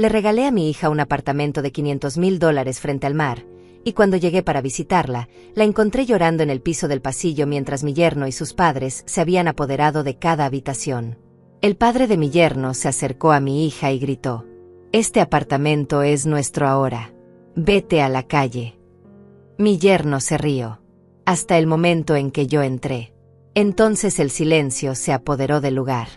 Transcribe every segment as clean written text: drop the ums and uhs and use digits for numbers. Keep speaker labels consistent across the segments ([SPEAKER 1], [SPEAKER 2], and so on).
[SPEAKER 1] Le regalé a mi hija un apartamento de $500,000 frente al mar, y cuando llegué para visitarla, la encontré llorando en el piso del pasillo mientras mi yerno y sus padres se habían apoderado de cada habitación. El padre de mi yerno se acercó a mi hija y gritó: «Este apartamento es nuestro ahora. Vete a la calle». Mi yerno se rió. Hasta el momento en que yo entré. Entonces el silencio se apoderó del lugar.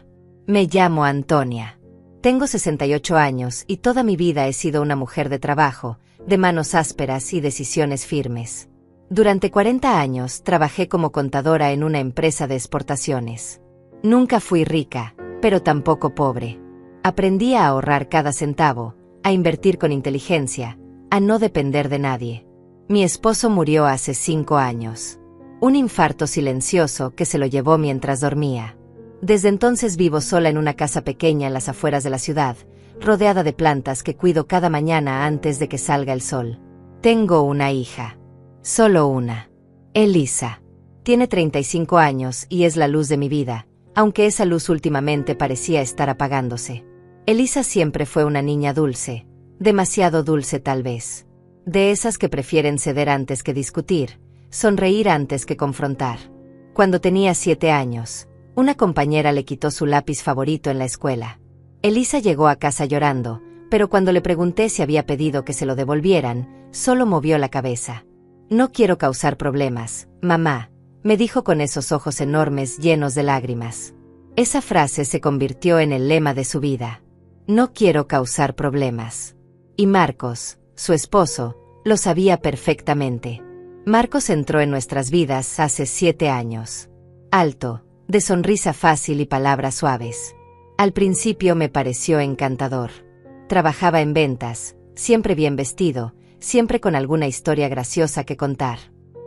[SPEAKER 1] Me llamo Antonia. Tengo 68 años y toda mi vida he sido una mujer de trabajo, de manos ásperas y decisiones firmes. Durante 40 años trabajé como contadora en una empresa de exportaciones. Nunca fui rica, pero tampoco pobre. Aprendí a ahorrar cada centavo, a invertir con inteligencia, a no depender de nadie. Mi esposo murió hace 5 años. Un infarto silencioso que se lo llevó mientras dormía. Desde entonces vivo sola en una casa pequeña en las afueras de la ciudad, rodeada de plantas que cuido cada mañana antes de que salga el sol. Tengo una hija. Solo una. Elisa. Tiene 35 años y es la luz de mi vida, aunque esa luz últimamente parecía estar apagándose. Elisa siempre fue una niña dulce, demasiado dulce tal vez. De esas que prefieren ceder antes que discutir, sonreír antes que confrontar. Cuando tenía 7 años, una compañera le quitó su lápiz favorito en la escuela. Elisa llegó a casa llorando, pero cuando le pregunté si había pedido que se lo devolvieran, solo movió la cabeza. «No quiero causar problemas, mamá», me dijo con esos ojos enormes llenos de lágrimas. Esa frase se convirtió en el lema de su vida. No quiero causar problemas. Y Marcos, su esposo, lo sabía perfectamente. Marcos entró en nuestras vidas hace 7 años. Alto, de sonrisa fácil y palabras suaves. Al principio me pareció encantador. Trabajaba en ventas, siempre bien vestido, siempre con alguna historia graciosa que contar.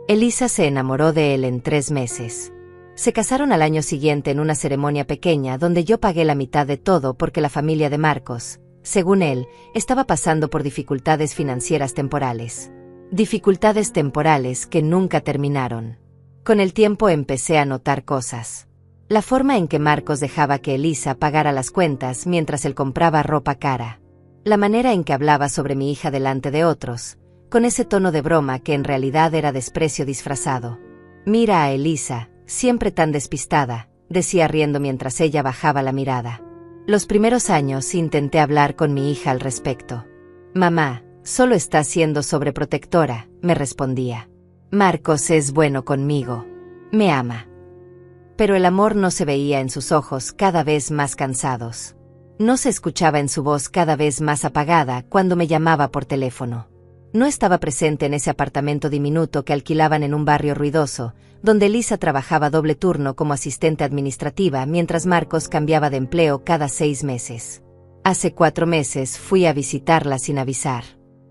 [SPEAKER 1] Elisa se enamoró de él en 3 meses. Se casaron al año siguiente en una ceremonia pequeña donde yo pagué la mitad de todo porque la familia de Marcos, según él, estaba pasando por dificultades financieras temporales. Dificultades temporales que nunca terminaron. Con el tiempo empecé a notar cosas. La forma en que Marcos dejaba que Elisa pagara las cuentas mientras él compraba ropa cara. La manera en que hablaba sobre mi hija delante de otros, con ese tono de broma que en realidad era desprecio disfrazado. «Mira a Elisa, siempre tan despistada», decía riendo mientras ella bajaba la mirada. Los primeros años intenté hablar con mi hija al respecto. «Mamá, solo está siendo sobreprotectora», me respondía. «Marcos es bueno conmigo. Me ama». Pero el amor no se veía en sus ojos cada vez más cansados. No se escuchaba en su voz cada vez más apagada cuando me llamaba por teléfono. No estaba presente en ese apartamento diminuto que alquilaban en un barrio ruidoso, donde Elisa trabajaba doble turno como asistente administrativa mientras Marcos cambiaba de empleo cada 6 meses. Hace 4 meses fui a visitarla sin avisar.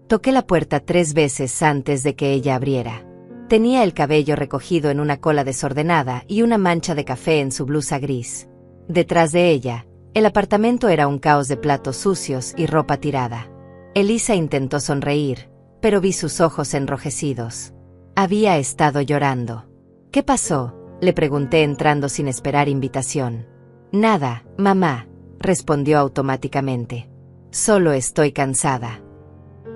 [SPEAKER 1] Toqué la puerta 3 veces antes de que ella abriera. Tenía el cabello recogido en una cola desordenada y una mancha de café en su blusa gris. Detrás de ella, el apartamento era un caos de platos sucios y ropa tirada. Elisa intentó sonreír, pero vi sus ojos enrojecidos. Había estado llorando. «¿Qué pasó?», le pregunté entrando sin esperar invitación. «Nada, mamá», respondió automáticamente. «Solo estoy cansada».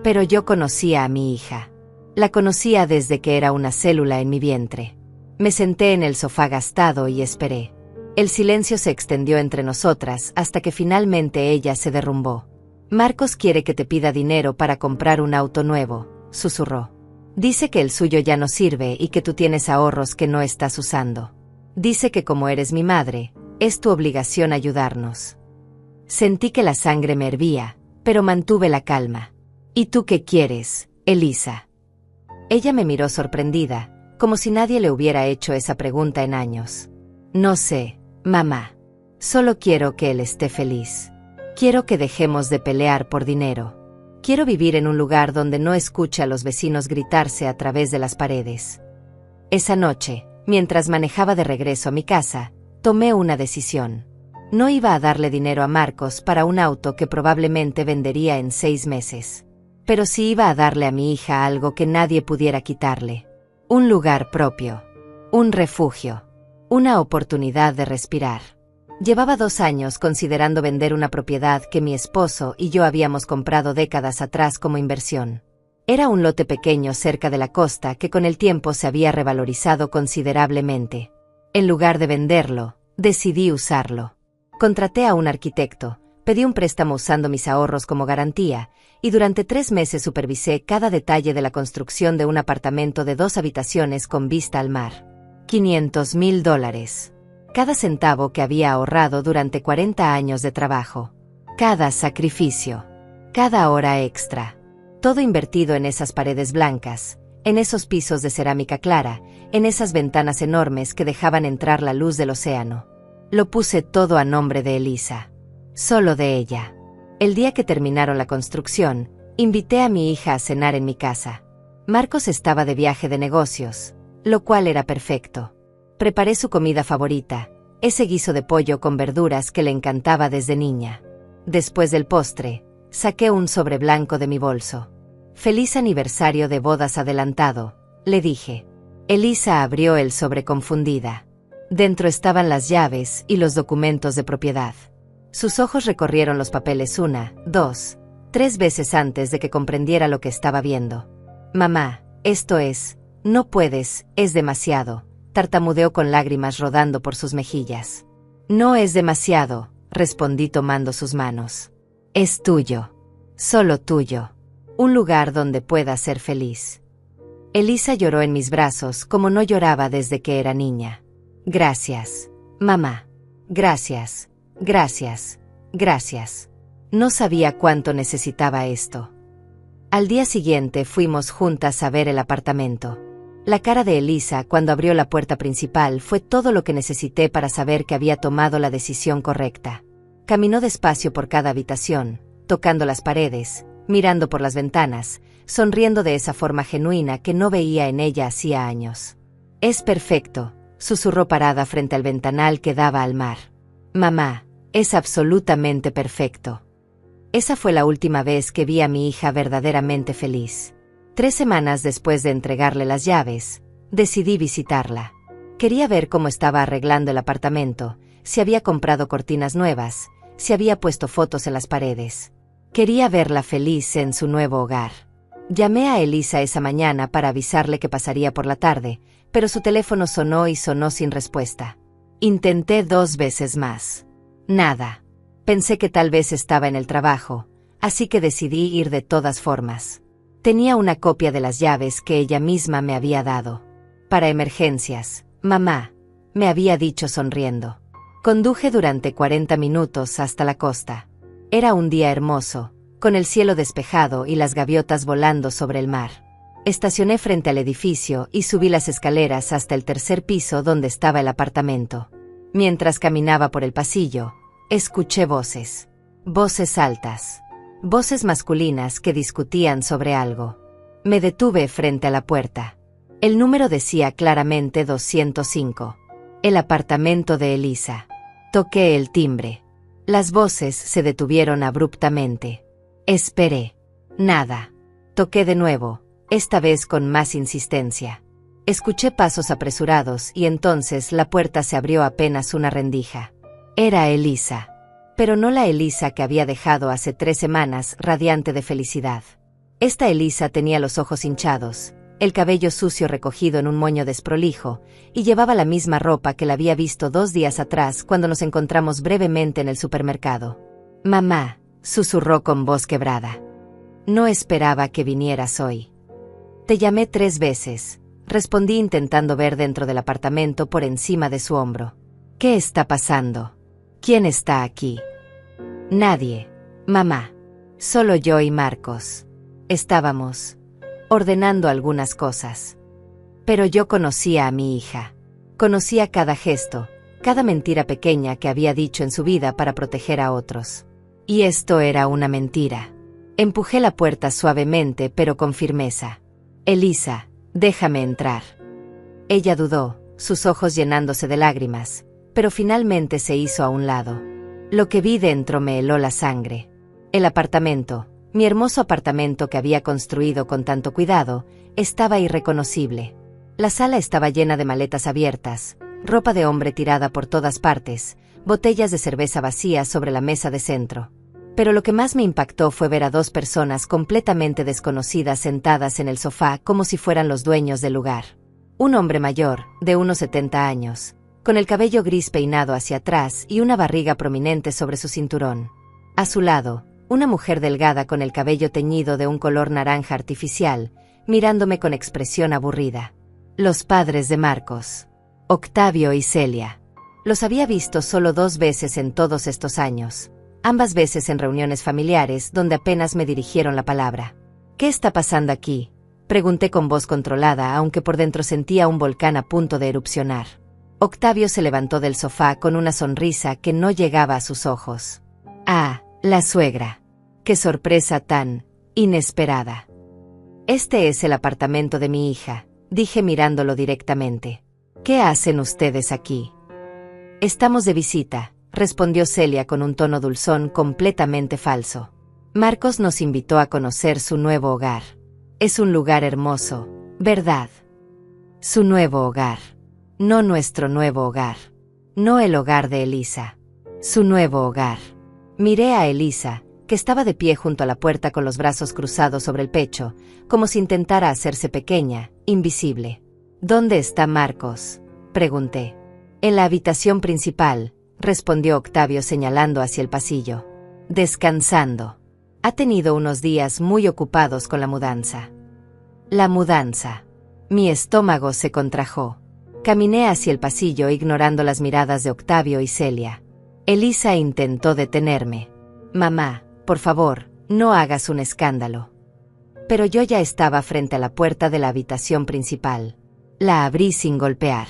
[SPEAKER 1] Pero yo conocía a mi hija. La conocía desde que era una célula en mi vientre. Me senté en el sofá gastado y esperé. El silencio se extendió entre nosotras hasta que finalmente ella se derrumbó. «Marcos quiere que te pida dinero para comprar un auto nuevo», susurró. «Dice que el suyo ya no sirve y que tú tienes ahorros que no estás usando. Dice que como eres mi madre, es tu obligación ayudarnos». Sentí que la sangre me hervía, pero mantuve la calma. «¿Y tú qué quieres, Elisa?». Ella me miró sorprendida, como si nadie le hubiera hecho esa pregunta en años. «No sé, mamá. Solo quiero que él esté feliz. Quiero que dejemos de pelear por dinero. Quiero vivir en un lugar donde no escuche a los vecinos gritarse a través de las paredes». Esa noche, mientras manejaba de regreso a mi casa, tomé una decisión. No iba a darle dinero a Marcos para un auto que probablemente vendería en 6 meses. Pero sí iba a darle a mi hija algo que nadie pudiera quitarle. Un lugar propio. Un refugio. Una oportunidad de respirar. Llevaba 2 años considerando vender una propiedad que mi esposo y yo habíamos comprado décadas atrás como inversión. Era un lote pequeño cerca de la costa que con el tiempo se había revalorizado considerablemente. En lugar de venderlo, decidí usarlo. Contraté a un arquitecto, pedí un préstamo usando mis ahorros como garantía, y durante 3 meses supervisé cada detalle de la construcción de un apartamento de 2 habitaciones con vista al mar. $500,000. Cada centavo que había ahorrado durante 40 años de trabajo. Cada sacrificio. Cada hora extra. Todo invertido en esas paredes blancas, en esos pisos de cerámica clara, en esas ventanas enormes que dejaban entrar la luz del océano. Lo puse todo a nombre de Elisa. Solo de ella. El día que terminaron la construcción, invité a mi hija a cenar en mi casa. Marcos estaba de viaje de negocios, lo cual era perfecto. Preparé su comida favorita, ese guiso de pollo con verduras que le encantaba desde niña. Después del postre, saqué un sobre blanco de mi bolso. «Feliz aniversario de bodas adelantado», le dije. Elisa abrió el sobre confundida. Dentro estaban las llaves y los documentos de propiedad. Sus ojos recorrieron los papeles 1, 2, 3 veces antes de que comprendiera lo que estaba viendo. «Mamá, esto es, no puedes, es demasiado», tartamudeó con lágrimas rodando por sus mejillas. «No es demasiado», respondí tomando sus manos. «Es tuyo. Solo tuyo. Un lugar donde puedas ser feliz». Elisa lloró en mis brazos como no lloraba desde que era niña. «Gracias, mamá. Gracias, gracias, gracias». No sabía cuánto necesitaba esto. Al día siguiente fuimos juntas a ver el apartamento. La cara de Elisa cuando abrió la puerta principal fue todo lo que necesité para saber que había tomado la decisión correcta. Caminó despacio por cada habitación, tocando las paredes, mirando por las ventanas, sonriendo de esa forma genuina que no veía en ella hacía años. «Es perfecto», susurró parada frente al ventanal que daba al mar. «Mamá, es absolutamente perfecto». Esa fue la última vez que vi a mi hija verdaderamente feliz. 3 semanas después de entregarle las llaves, decidí visitarla. Quería ver cómo estaba arreglando el apartamento, si había comprado cortinas nuevas, si había puesto fotos en las paredes. Quería verla feliz en su nuevo hogar. Llamé a Elisa esa mañana para avisarle que pasaría por la tarde, pero su teléfono sonó y sonó sin respuesta. Intenté 2 veces más. Nada. Pensé que tal vez estaba en el trabajo, así que decidí ir de todas formas. Tenía una copia de las llaves que ella misma me había dado. «Para emergencias, mamá», me había dicho sonriendo. Conduje durante 40 minutos hasta la costa. Era un día hermoso, con el cielo despejado y las gaviotas volando sobre el mar. Estacioné frente al edificio y subí las escaleras hasta el 3er piso donde estaba el apartamento. Mientras caminaba por el pasillo, escuché voces. Voces altas. Voces masculinas que discutían sobre algo. Me detuve frente a la puerta. El número decía claramente 205. El apartamento de Elisa. Toqué el timbre. Las voces se detuvieron abruptamente. Esperé. Nada. Toqué de nuevo, esta vez con más insistencia. Escuché pasos apresurados y entonces la puerta se abrió apenas una rendija. Era Elisa. Pero no la Elisa que había dejado hace 3 semanas radiante de felicidad. Esta Elisa tenía los ojos hinchados, el cabello sucio recogido en un moño desprolijo, y llevaba la misma ropa que la había visto 2 días atrás cuando nos encontramos brevemente en el supermercado. «Mamá», susurró con voz quebrada. «No esperaba que vinieras hoy». «Te llamé 3 veces», respondí intentando ver dentro del apartamento por encima de su hombro. «¿Qué está pasando? ¿Quién está aquí?» «Nadie, mamá. Solo yo y Marcos. Estábamos ordenando algunas cosas. Pero yo conocía a mi hija. Conocía cada gesto, cada mentira pequeña que había dicho en su vida para proteger a otros. Y esto era una mentira». Empujé la puerta suavemente pero con firmeza. «Elisa, déjame entrar». Ella dudó, sus ojos llenándose de lágrimas, pero finalmente se hizo a un lado. Lo que vi dentro me heló la sangre. El apartamento, mi hermoso apartamento que había construido con tanto cuidado, estaba irreconocible. La sala estaba llena de maletas abiertas, ropa de hombre tirada por todas partes, botellas de cerveza vacías sobre la mesa de centro. Pero lo que más me impactó fue ver a dos personas completamente desconocidas sentadas en el sofá como si fueran los dueños del lugar. Un hombre mayor, de unos 70 años, con el cabello gris peinado hacia atrás y una barriga prominente sobre su cinturón. A su lado, una mujer delgada con el cabello teñido de un color naranja artificial, mirándome con expresión aburrida. Los padres de Marcos, Octavio y Celia. Los había visto solo 2 veces en todos estos años, ambas veces en reuniones familiares donde apenas me dirigieron la palabra. ¿Qué está pasando aquí?, pregunté con voz controlada, aunque por dentro sentía un volcán a punto de erupcionar. Octavio se levantó del sofá con una sonrisa que no llegaba a sus ojos. Ah, la suegra. Qué sorpresa tan inesperada. Este es el apartamento de mi hija, dije mirándolo directamente. ¿Qué hacen ustedes aquí? Estamos de visita, respondió Celia con un tono dulzón completamente falso. Marcos nos invitó a conocer su nuevo hogar. Es un lugar hermoso, ¿verdad? Su nuevo hogar. No nuestro nuevo hogar. No el hogar de Elisa. Su nuevo hogar. Miré a Elisa, que estaba de pie junto a la puerta con los brazos cruzados sobre el pecho, como si intentara hacerse pequeña, invisible. ¿Dónde está Marcos?, pregunté. En la habitación principal, respondió Octavio señalando hacia el pasillo. Descansando. Ha tenido unos días muy ocupados con la mudanza. La mudanza. Mi estómago se contrajo. Caminé hacia el pasillo ignorando las miradas de Octavio y Celia. Elisa intentó detenerme. Mamá, por favor, no hagas un escándalo. Pero yo ya estaba frente a la puerta de la habitación principal. La abrí sin golpear.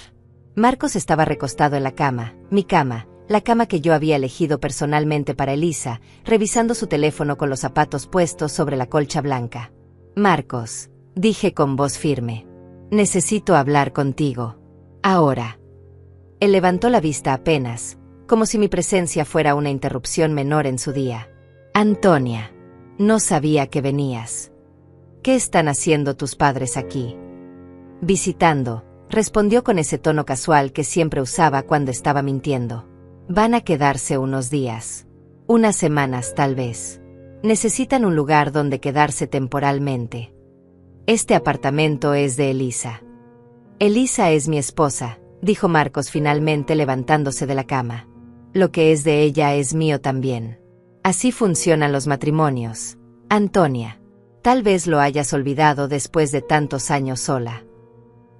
[SPEAKER 1] Marcos estaba recostado en la cama, mi cama, la cama que yo había elegido personalmente para Elisa, revisando su teléfono con los zapatos puestos sobre la colcha blanca. Marcos, dije con voz firme. Necesito hablar contigo. Ahora. Él levantó la vista apenas, como si mi presencia fuera una interrupción menor en su día. Antonia, no sabía que venías. ¿Qué están haciendo tus padres aquí? Visitando, respondió con ese tono casual que siempre usaba cuando estaba mintiendo. Van a quedarse unos días. Unas semanas tal vez. Necesitan un lugar donde quedarse temporalmente. Este apartamento es de Elisa. Elisa es mi esposa, dijo Marcos finalmente levantándose de la cama. Lo que es de ella es mío también. Así funcionan los matrimonios. Antonia, tal vez lo hayas olvidado después de tantos años sola.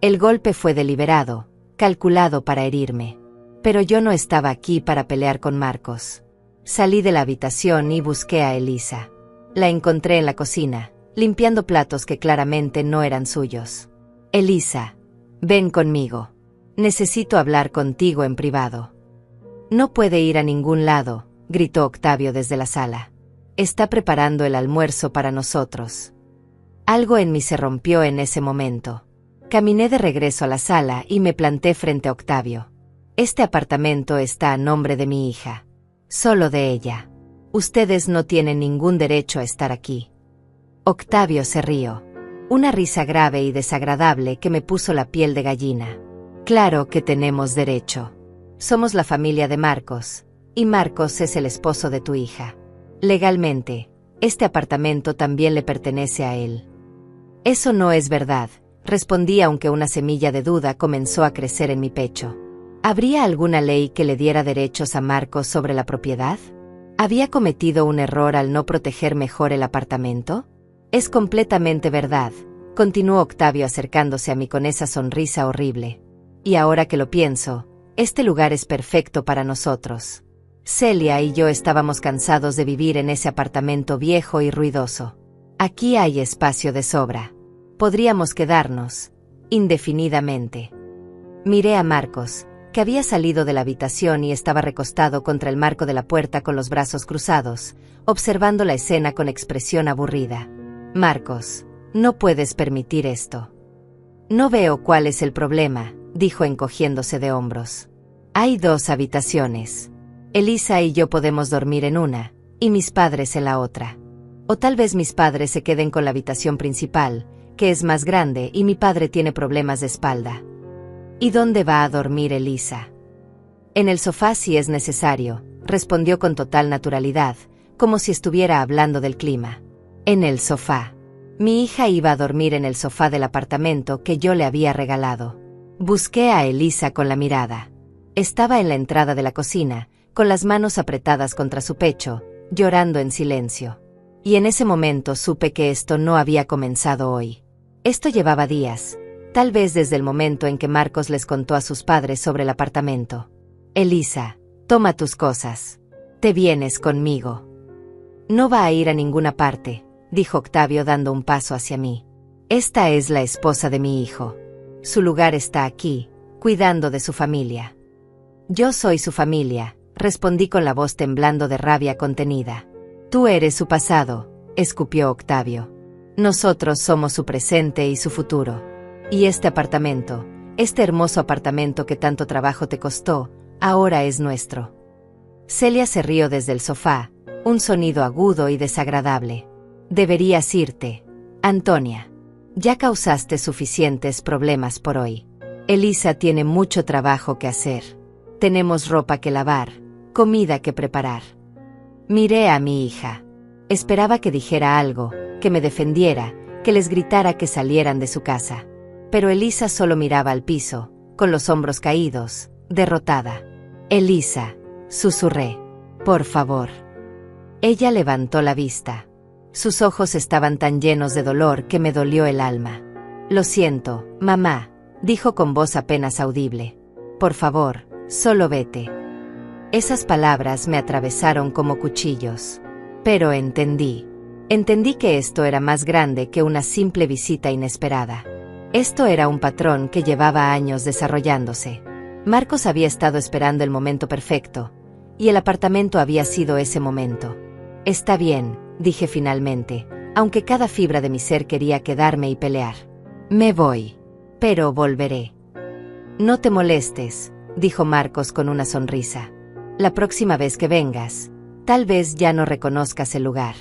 [SPEAKER 1] El golpe fue deliberado, calculado para herirme. Pero yo no estaba aquí para pelear con Marcos. Salí de la habitación y busqué a Elisa. La encontré en la cocina, limpiando platos que claramente no eran suyos. Elisa, ven conmigo. Necesito hablar contigo en privado. No puede ir a ningún lado, gritó Octavio desde la sala. Está preparando el almuerzo para nosotros. Algo en mí se rompió en ese momento. Caminé de regreso a la sala y me planté frente a Octavio. Este apartamento está a nombre de mi hija. Solo de ella. Ustedes no tienen ningún derecho a estar aquí. Octavio se rió. Una risa grave y desagradable que me puso la piel de gallina. Claro que tenemos derecho. Somos la familia de Marcos, y Marcos es el esposo de tu hija. Legalmente, este apartamento también le pertenece a él. Eso no es verdad, respondí aunque una semilla de duda comenzó a crecer en mi pecho. ¿Habría alguna ley que le diera derechos a Marcos sobre la propiedad? ¿Había cometido un error al no proteger mejor el apartamento? Es completamente verdad, continuó Octavio acercándose a mí con esa sonrisa horrible. Y ahora que lo pienso, este lugar es perfecto para nosotros. Celia y yo estábamos cansados de vivir en ese apartamento viejo y ruidoso. Aquí hay espacio de sobra. Podríamos quedarnos indefinidamente. Miré a Marcos, que había salido de la habitación y estaba recostado contra el marco de la puerta con los brazos cruzados, observando la escena con expresión aburrida. Marcos, no puedes permitir esto. No veo cuál es el problema, dijo encogiéndose de hombros. Hay 2 habitaciones. Elisa y yo podemos dormir en una, y mis padres en la otra. O tal vez mis padres se queden con la habitación principal, que es más grande y mi padre tiene problemas de espalda. ¿Y dónde va a dormir Elisa? En el sofá si es necesario, respondió con total naturalidad, como si estuviera hablando del clima. En el sofá. Mi hija iba a dormir en el sofá del apartamento que yo le había regalado. Busqué a Elisa con la mirada. Estaba en la entrada de la cocina, con las manos apretadas contra su pecho, llorando en silencio. Y en ese momento supe que esto no había comenzado hoy. Esto llevaba días, tal vez desde el momento en que Marcos les contó a sus padres sobre el apartamento. Elisa, toma tus cosas. Te vienes conmigo. No va a ir a ninguna parte, dijo Octavio dando un paso hacia mí. Esta es la esposa de mi hijo. Su lugar está aquí, cuidando de su familia. Yo soy su familia, respondí con la voz temblando de rabia contenida. Tú eres su pasado, escupió Octavio. Nosotros somos su presente y su futuro. Y este apartamento, este hermoso apartamento que tanto trabajo te costó, ahora es nuestro. Celia se rió desde el sofá, un sonido agudo y desagradable. Deberías irte, Antonia. Ya causaste suficientes problemas por hoy. Elisa tiene mucho trabajo que hacer. Tenemos ropa que lavar, comida que preparar. Miré a mi hija. Esperaba que dijera algo, que me defendiera, que les gritara que salieran de su casa. Pero Elisa solo miraba al piso, con los hombros caídos, derrotada. Elisa, susurré. Por favor. Ella levantó la vista. Sus ojos estaban tan llenos de dolor que me dolió el alma. Lo siento, mamá, dijo con voz apenas audible. Por favor, solo vete. Esas palabras me atravesaron como cuchillos. Pero entendí. Entendí que esto era más grande que una simple visita inesperada. Esto era un patrón que llevaba años desarrollándose. Marcos había estado esperando el momento perfecto, y el apartamento había sido ese momento. Está bien, dije finalmente, aunque cada fibra de mi ser quería quedarme y pelear. Me voy. Pero volveré. No te molestes, dijo Marcos con una sonrisa. La próxima vez que vengas, tal vez ya no reconozcas el lugar.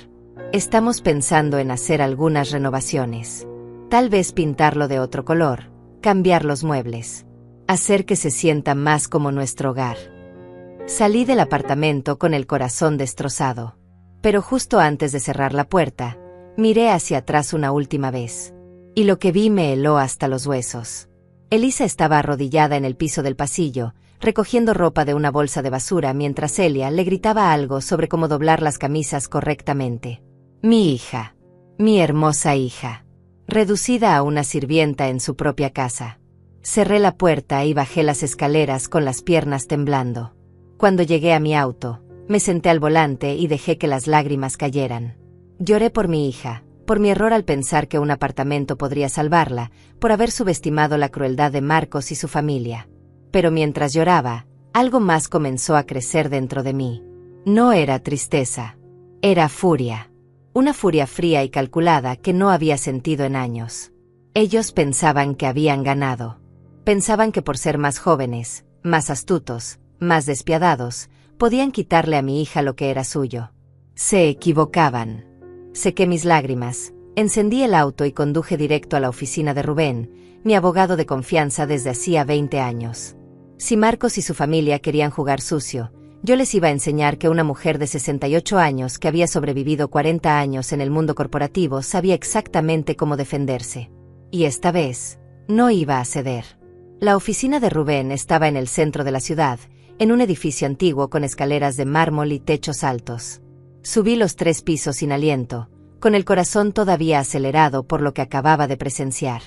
[SPEAKER 1] Estamos pensando en hacer algunas renovaciones. Tal vez pintarlo de otro color, cambiar los muebles, hacer que se sienta más como nuestro hogar. Salí del apartamento con el corazón destrozado. Pero justo antes de cerrar la puerta, miré hacia atrás una última vez. Y lo que vi me heló hasta los huesos. Elisa estaba arrodillada en el piso del pasillo, recogiendo ropa de una bolsa de basura mientras Celia le gritaba algo sobre cómo doblar las camisas correctamente. Mi hija. Mi hermosa hija. Reducida a una sirvienta en su propia casa. Cerré la puerta y bajé las escaleras con las piernas temblando. Cuando llegué a mi auto, me senté al volante y dejé que las lágrimas cayeran. Lloré por mi hija, por mi error al pensar que un apartamento podría salvarla, por haber subestimado la crueldad de Marcos y su familia. Pero mientras lloraba, algo más comenzó a crecer dentro de mí. No era tristeza. Era furia. Una furia fría y calculada que no había sentido en años. Ellos pensaban que habían ganado. Pensaban que por ser más jóvenes, más astutos, más despiadados, podían quitarle a mi hija lo que era suyo. Se equivocaban. Sequé mis lágrimas, encendí el auto y conduje directo a la oficina de Rubén, mi abogado de confianza desde hacía 20 años. Si Marcos y su familia querían jugar sucio, yo les iba a enseñar que una mujer de 68 años que había sobrevivido 40 años en el mundo corporativo sabía exactamente cómo defenderse. Y esta vez, no iba a ceder. La oficina de Rubén estaba en el centro de la ciudad, en un edificio antiguo con escaleras de mármol y techos altos. Subí los 3 pisos sin aliento, con el corazón todavía acelerado por lo que acababa de presenciar.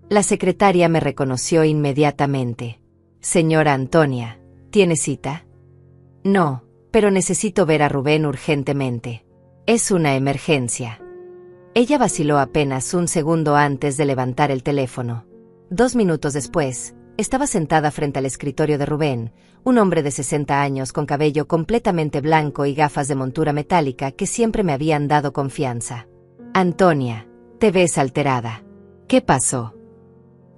[SPEAKER 1] La secretaria me reconoció inmediatamente. Señora Antonia, ¿tiene cita? No, pero necesito ver a Rubén urgentemente. Es una emergencia. Ella vaciló apenas un segundo antes de levantar el teléfono. 2 minutos después, estaba sentada frente al escritorio de Rubén, un hombre de 60 años con cabello completamente blanco y gafas de montura metálica que siempre me habían dado confianza. Antonia, te ves alterada. ¿Qué pasó?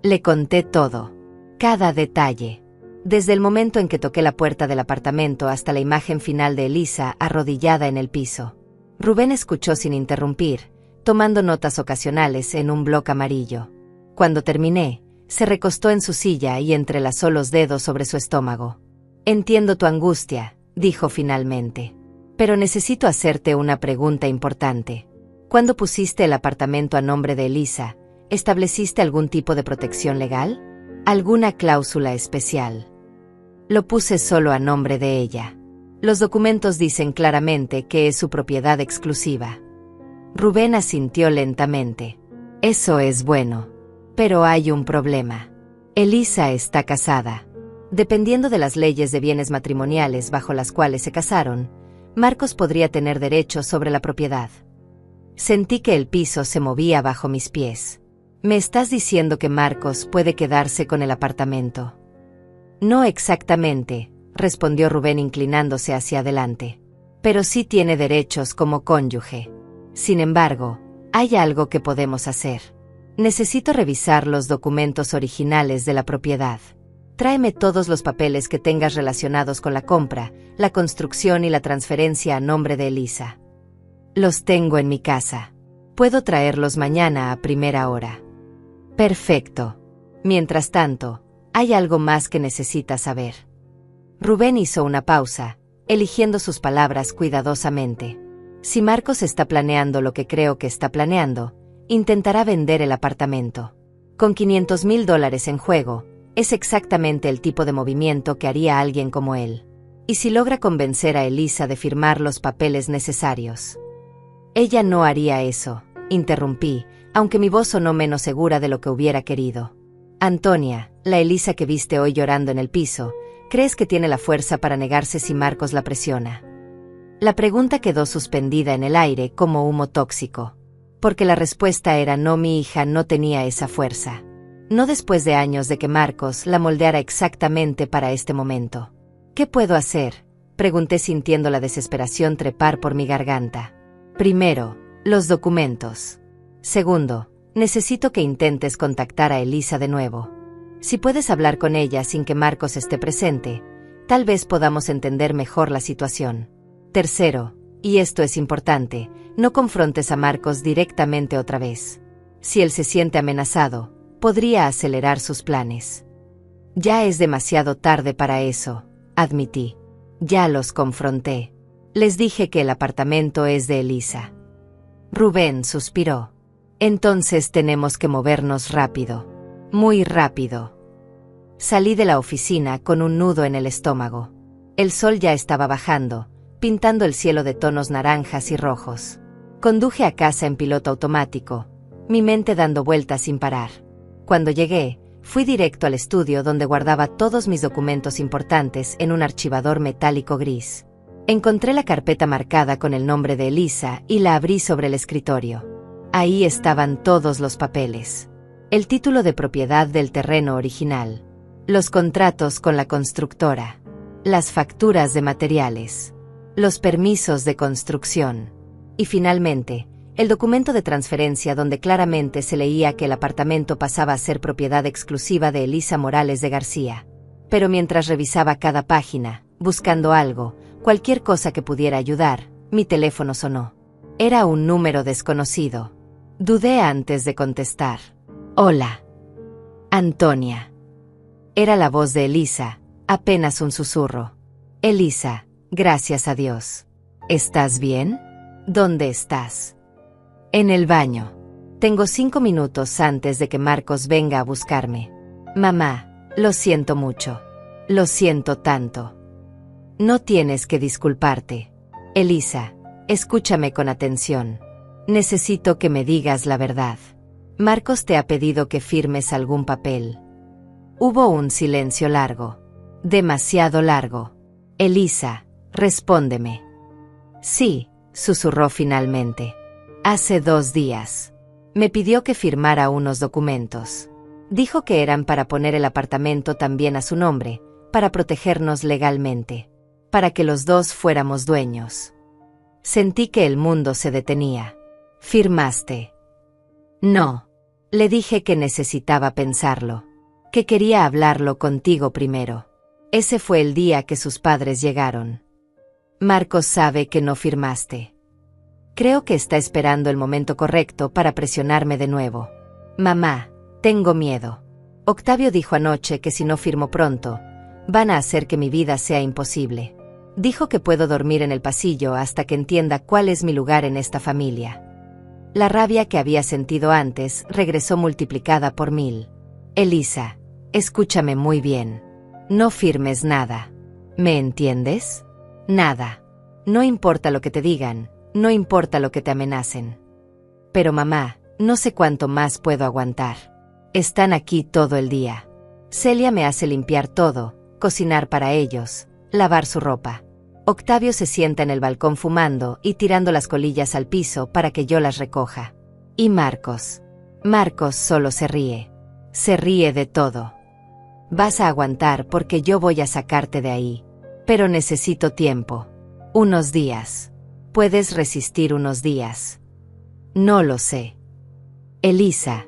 [SPEAKER 1] Le conté todo. Cada detalle. Desde el momento en que toqué la puerta del apartamento hasta la imagen final de Elisa arrodillada en el piso. Rubén escuchó sin interrumpir, tomando notas ocasionales en un bloc amarillo. Cuando terminé, se recostó en su silla y entrelazó los dedos sobre su estómago. Entiendo tu angustia, dijo finalmente. Pero necesito hacerte una pregunta importante. ¿Cuándo pusiste el apartamento a nombre de Elisa, estableciste algún tipo de protección legal? ¿Alguna cláusula especial? Lo puse solo a nombre de ella. Los documentos dicen claramente que es su propiedad exclusiva. Rubén asintió lentamente. Eso es bueno. Pero hay un problema. Elisa está casada. Dependiendo de las leyes de bienes matrimoniales bajo las cuales se casaron, Marcos podría tener derechos sobre la propiedad. Sentí que el piso se movía bajo mis pies. ¿Me estás diciendo que Marcos puede quedarse con el apartamento? No exactamente, respondió Rubén inclinándose hacia adelante. Pero sí tiene derechos como cónyuge. Sin embargo, hay algo que podemos hacer. Necesito revisar los documentos originales de la propiedad. Tráeme todos los papeles que tengas relacionados con la compra, la construcción y la transferencia a nombre de Elisa. Los tengo en mi casa. Puedo traerlos mañana a primera hora. Perfecto. Mientras tanto, hay algo más que necesitas saber. Rubén hizo una pausa, eligiendo sus palabras cuidadosamente. Si Marcos está planeando lo que creo que está planeando, intentará vender el apartamento. Con $500,000 en juego, es exactamente el tipo de movimiento que haría alguien como él. ¿Y si logra convencer a Elisa de firmar los papeles necesarios? Ella no haría eso, interrumpí, aunque mi voz sonó menos segura de lo que hubiera querido. Antonia, la Elisa que viste hoy llorando en el piso, ¿crees que tiene la fuerza para negarse si Marcos la presiona? La pregunta quedó suspendida en el aire como humo tóxico. Porque la respuesta era no, mi hija no tenía esa fuerza. No después de años de que Marcos la moldeara exactamente para este momento. ¿Qué puedo hacer?, pregunté sintiendo la desesperación trepar por mi garganta. Primero, los documentos. Segundo, necesito que intentes contactar a Elisa de nuevo. Si puedes hablar con ella sin que Marcos esté presente, tal vez podamos entender mejor la situación. Tercero, y esto es importante, no confrontes a Marcos directamente otra vez. Si él se siente amenazado, podría acelerar sus planes. Ya es demasiado tarde para eso, admití. Ya los confronté. Les dije que el apartamento es de Elisa. Rubén suspiró. Entonces tenemos que movernos rápido. Muy rápido. Salí de la oficina con un nudo en el estómago. El sol ya estaba bajando, pintando el cielo de tonos naranjas y rojos. Conduje a casa en piloto automático, mi mente dando vueltas sin parar. Cuando llegué, fui directo al estudio donde guardaba todos mis documentos importantes en un archivador metálico gris. Encontré la carpeta marcada con el nombre de Elisa y la abrí sobre el escritorio. Ahí estaban todos los papeles. El título de propiedad del terreno original, los contratos con la constructora, las facturas de materiales, los permisos de construcción y finalmente, el documento de transferencia donde claramente se leía que el apartamento pasaba a ser propiedad exclusiva de Elisa Morales de García. Pero mientras revisaba cada página, buscando algo, cualquier cosa que pudiera ayudar, mi teléfono sonó. Era un número desconocido. Dudé antes de contestar. Hola. Antonia. Era la voz de Elisa, apenas un susurro. Elisa, gracias a Dios. ¿Estás bien? ¿Dónde estás? En el baño. Tengo 5 minutos antes de que Marcos venga a buscarme. Mamá, lo siento mucho. Lo siento tanto. No tienes que disculparte. Elisa, escúchame con atención. Necesito que me digas la verdad. Marcos te ha pedido que firmes algún papel. Hubo un silencio largo. Demasiado largo. Elisa, respóndeme. Sí, susurró finalmente. Hace 2 días. Me pidió que firmara unos documentos. Dijo que eran para poner el apartamento también a su nombre, para protegernos legalmente, para que los dos fuéramos dueños. Sentí que el mundo se detenía. ¿Firmaste? No. Le dije que necesitaba pensarlo, que quería hablarlo contigo primero. Ese fue el día que sus padres llegaron. Marcos sabe que no firmaste. Creo que está esperando el momento correcto para presionarme de nuevo. Mamá, tengo miedo. Octavio dijo anoche que si no firmo pronto, Van a hacer que mi vida sea imposible. Dijo que puedo dormir en el pasillo hasta que entienda cuál es mi lugar en esta familia. La rabia que había sentido antes regresó multiplicada por 1000. Elisa, escúchame muy bien. No firmes nada. ¿Me entiendes? Nada. No importa lo que te digan, no importa lo que te amenacen. Pero mamá, no sé cuánto más puedo aguantar. Están aquí todo el día. Celia me hace limpiar todo, cocinar para ellos, lavar su ropa. Octavio se sienta en el balcón fumando y tirando las colillas al piso para que yo las recoja. Y Marcos. Marcos solo se ríe. Se ríe de todo. Vas a aguantar porque yo voy a sacarte de ahí. Pero necesito tiempo. Unos días. ¿Puedes resistir unos días? No lo sé. Elisa,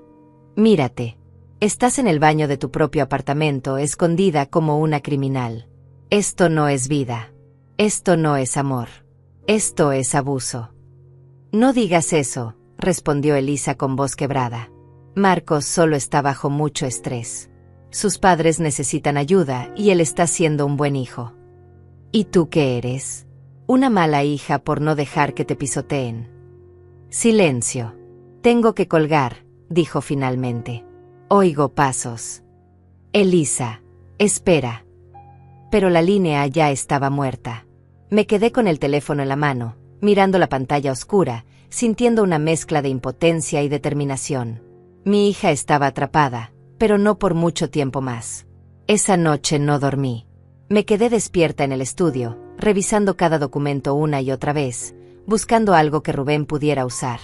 [SPEAKER 1] mírate. Estás en el baño de tu propio apartamento, escondida como una criminal. Esto no es vida. Esto no es amor. Esto es abuso. No digas eso, respondió Elisa con voz quebrada. Marcos solo está bajo mucho estrés. Sus padres necesitan ayuda y él está siendo un buen hijo. ¿Y tú qué eres? Una mala hija por no dejar que te pisoteen. Silencio. Tengo que colgar, dijo finalmente. Oigo pasos. Elisa, espera. Pero la línea ya estaba muerta. Me quedé con el teléfono en la mano, mirando la pantalla oscura, sintiendo una mezcla de impotencia y determinación. Mi hija estaba atrapada, pero no por mucho tiempo más. Esa noche no dormí. Me quedé despierta en el estudio, revisando cada documento una y otra vez, buscando algo que Rubén pudiera usar.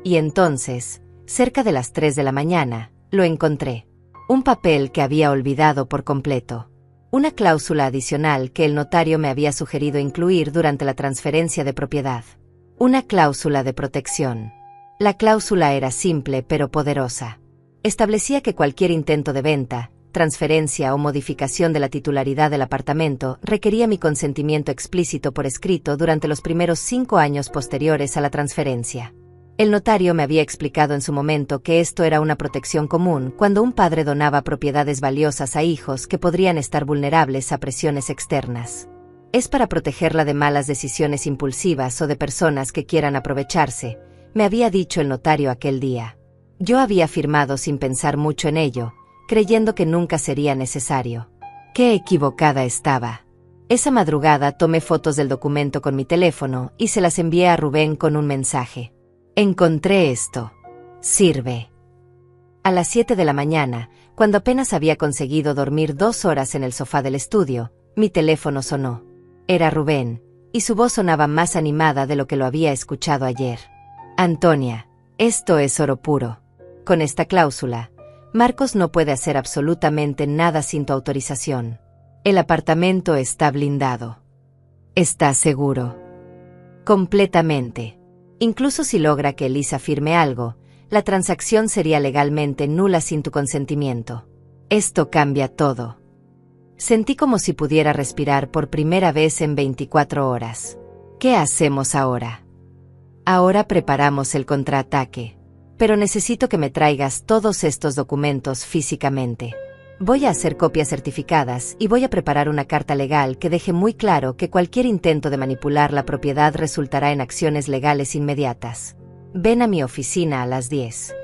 [SPEAKER 1] Y entonces, cerca de las 3 de la mañana, lo encontré. Un papel que había olvidado por completo. Una cláusula adicional que el notario me había sugerido incluir durante la transferencia de propiedad. Una cláusula de protección. La cláusula era simple pero poderosa. Establecía que cualquier intento de venta, transferencia o modificación de la titularidad del apartamento requería mi consentimiento explícito por escrito durante los primeros 5 años posteriores a la transferencia. El notario me había explicado en su momento que esto era una protección común cuando un padre donaba propiedades valiosas a hijos que podrían estar vulnerables a presiones externas. Es para protegerla de malas decisiones impulsivas o de personas que quieran aprovecharse, me había dicho el notario aquel día. Yo había firmado sin pensar mucho en ello, creyendo que nunca sería necesario. ¡Qué equivocada estaba! Esa madrugada tomé fotos del documento con mi teléfono y se las envié a Rubén con un mensaje. Encontré esto. Sirve. A las 7 de la mañana, cuando apenas había conseguido dormir 2 horas en el sofá del estudio, mi teléfono sonó. Era Rubén, y su voz sonaba más animada de lo que lo había escuchado ayer. Antonia, esto es oro puro. Con esta cláusula, Marcos no puede hacer absolutamente nada sin tu autorización. El apartamento está blindado. ¿Estás seguro? Completamente. Incluso si logra que Elisa firme algo, la transacción sería legalmente nula sin tu consentimiento. Esto cambia todo. Sentí como si pudiera respirar por primera vez en 24 horas. ¿Qué hacemos ahora? Ahora preparamos el contraataque. Pero necesito que me traigas todos estos documentos físicamente. Voy a hacer copias certificadas y voy a preparar una carta legal que deje muy claro que cualquier intento de manipular la propiedad resultará en acciones legales inmediatas. Ven a mi oficina a las 10.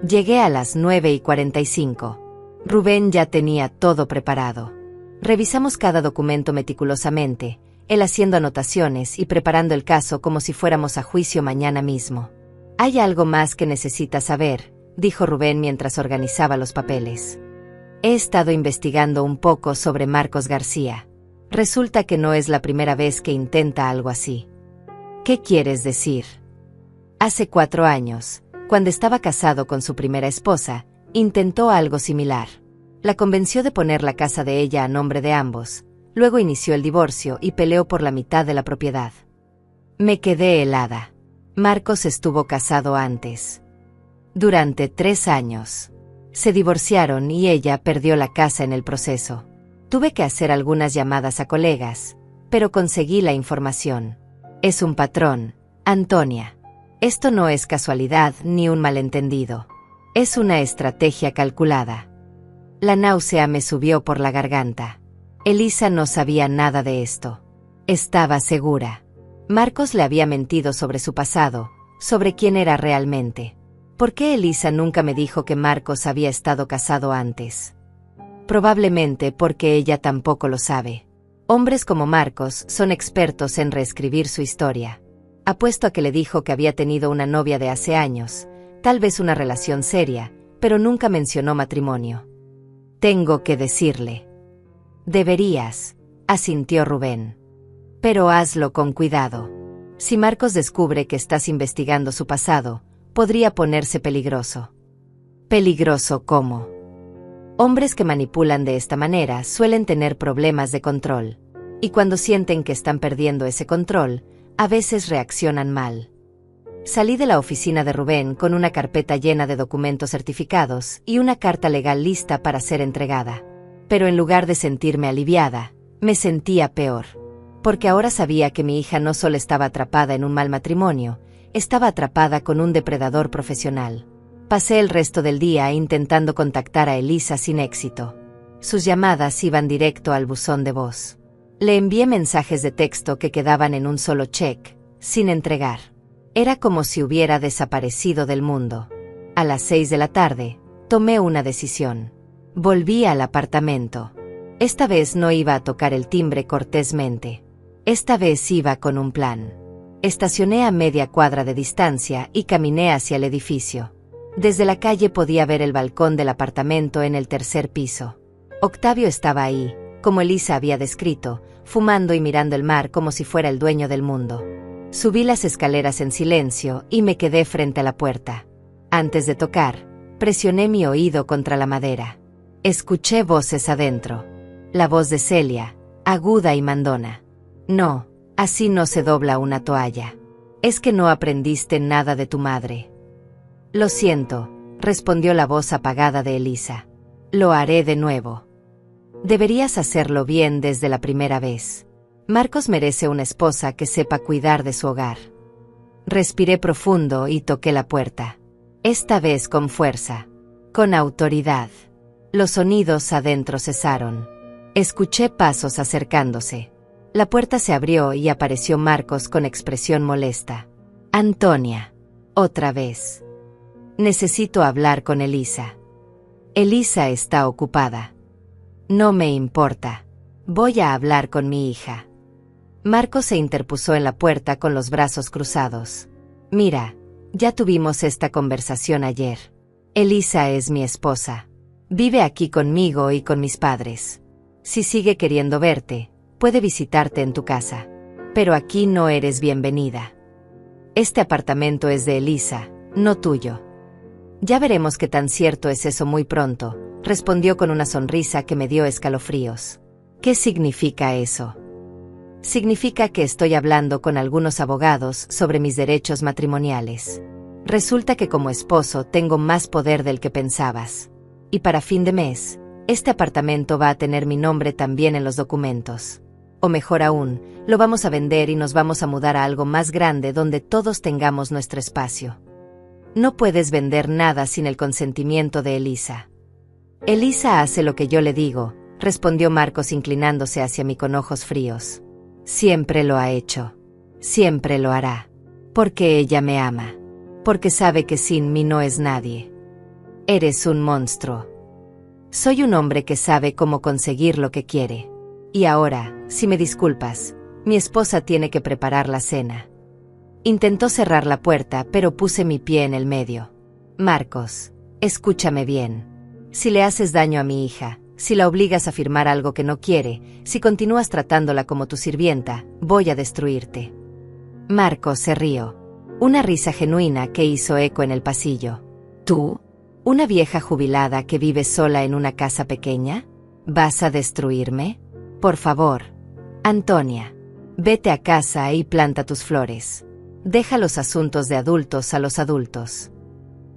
[SPEAKER 1] Llegué a las 9:45. Rubén ya tenía todo preparado. Revisamos cada documento meticulosamente, él haciendo anotaciones y preparando el caso como si fuéramos a juicio mañana mismo. «Hay algo más que necesitas saber», dijo Rubén mientras organizaba los papeles. He estado investigando un poco sobre Marcos García. Resulta que no es la primera vez que intenta algo así. ¿Qué quieres decir? Hace 4 años, cuando estaba casado con su primera esposa, intentó algo similar. La convenció de poner la casa de ella a nombre de ambos, luego inició el divorcio y peleó por la mitad de la propiedad. Me quedé helada. Marcos estuvo casado antes. Durante 3 años. Se divorciaron y ella perdió la casa en el proceso. Tuve que hacer algunas llamadas a colegas, pero conseguí la información. Es un patrón, Antonia. Esto no es casualidad ni un malentendido. Es una estrategia calculada. La náusea me subió por la garganta. Elisa no sabía nada de esto. Estaba segura. Marcos le había mentido sobre su pasado, sobre quién era realmente. ¿Por qué Elisa nunca me dijo que Marcos había estado casado antes? Probablemente porque ella tampoco lo sabe. Hombres como Marcos son expertos en reescribir su historia. Apuesto a que le dijo que había tenido una novia de hace años, tal vez una relación seria, pero nunca mencionó matrimonio. Tengo que decirle. Deberías, asintió Rubén. Pero hazlo con cuidado. Si Marcos descubre que estás investigando su pasado, podría ponerse peligroso. ¿Peligroso cómo? Hombres que manipulan de esta manera suelen tener problemas de control. Y cuando sienten que están perdiendo ese control, a veces reaccionan mal. Salí de la oficina de Rubén con una carpeta llena de documentos certificados y una carta legal lista para ser entregada. Pero en lugar de sentirme aliviada, me sentía peor. Porque ahora sabía que mi hija no solo estaba atrapada en un mal matrimonio, estaba atrapada con un depredador profesional. Pasé el resto del día intentando contactar a Elisa sin éxito. Sus llamadas iban directo al buzón de voz. Le envié mensajes de texto que quedaban en un solo check, sin entregar. Era como si hubiera desaparecido del mundo. A las 6 de la tarde, tomé una decisión. Volví al apartamento. Esta vez no iba a tocar el timbre cortésmente. Esta vez iba con un plan. Estacioné a media cuadra de distancia y caminé hacia el edificio. Desde la calle podía ver el balcón del apartamento en el tercer piso. Octavio estaba ahí, como Elisa había descrito, fumando y mirando el mar como si fuera el dueño del mundo. Subí las escaleras en silencio y me quedé frente a la puerta. Antes de tocar, presioné mi oído contra la madera. Escuché voces adentro. La voz de Celia, aguda y mandona. No, así no se dobla una toalla. Es que no aprendiste nada de tu madre. Lo siento, respondió la voz apagada de Elisa. Lo haré de nuevo. Deberías hacerlo bien desde la primera vez. Marcos merece una esposa que sepa cuidar de su hogar. Respiré profundo y toqué la puerta. Esta vez con fuerza. Con autoridad. Los sonidos adentro cesaron. Escuché pasos acercándose. La puerta se abrió y apareció Marcos con expresión molesta. Antonia. Otra vez. Necesito hablar con Elisa. Elisa está ocupada. No me importa. Voy a hablar con mi hija. Marcos se interpuso en la puerta con los brazos cruzados. Mira, ya tuvimos esta conversación ayer. Elisa es mi esposa. Vive aquí conmigo y con mis padres. Si sigue queriendo verte, puede visitarte en tu casa. Pero aquí no eres bienvenida. Este apartamento es de Elisa, no tuyo. Ya veremos qué tan cierto es eso muy pronto, respondió con una sonrisa que me dio escalofríos. ¿Qué significa eso? Significa que estoy hablando con algunos abogados sobre mis derechos matrimoniales. Resulta que como esposo tengo más poder del que pensabas. Y para fin de mes, este apartamento va a tener mi nombre también en los documentos. O mejor aún, lo vamos a vender y nos vamos a mudar a algo más grande donde todos tengamos nuestro espacio. No puedes vender nada sin el consentimiento de Elisa. Elisa hace lo que yo le digo, respondió Marcos inclinándose hacia mí con ojos fríos. Siempre lo ha hecho. Siempre lo hará. Porque ella me ama. Porque sabe que sin mí no es nadie. Eres un monstruo. Soy un hombre que sabe cómo conseguir lo que quiere. Y ahora, si me disculpas, mi esposa tiene que preparar la cena. Intentó cerrar la puerta, pero puse mi pie en el medio. Marcos, escúchame bien. Si le haces daño a mi hija, si la obligas a firmar algo que no quiere, si continúas tratándola como tu sirvienta, voy a destruirte. Marcos se rió. Una risa genuina que hizo eco en el pasillo. ¿Tú? ¿Una vieja jubilada que vive sola en una casa pequeña? ¿Vas a destruirme? Por favor. Antonia, vete a casa y planta tus flores. Deja los asuntos de adultos a los adultos.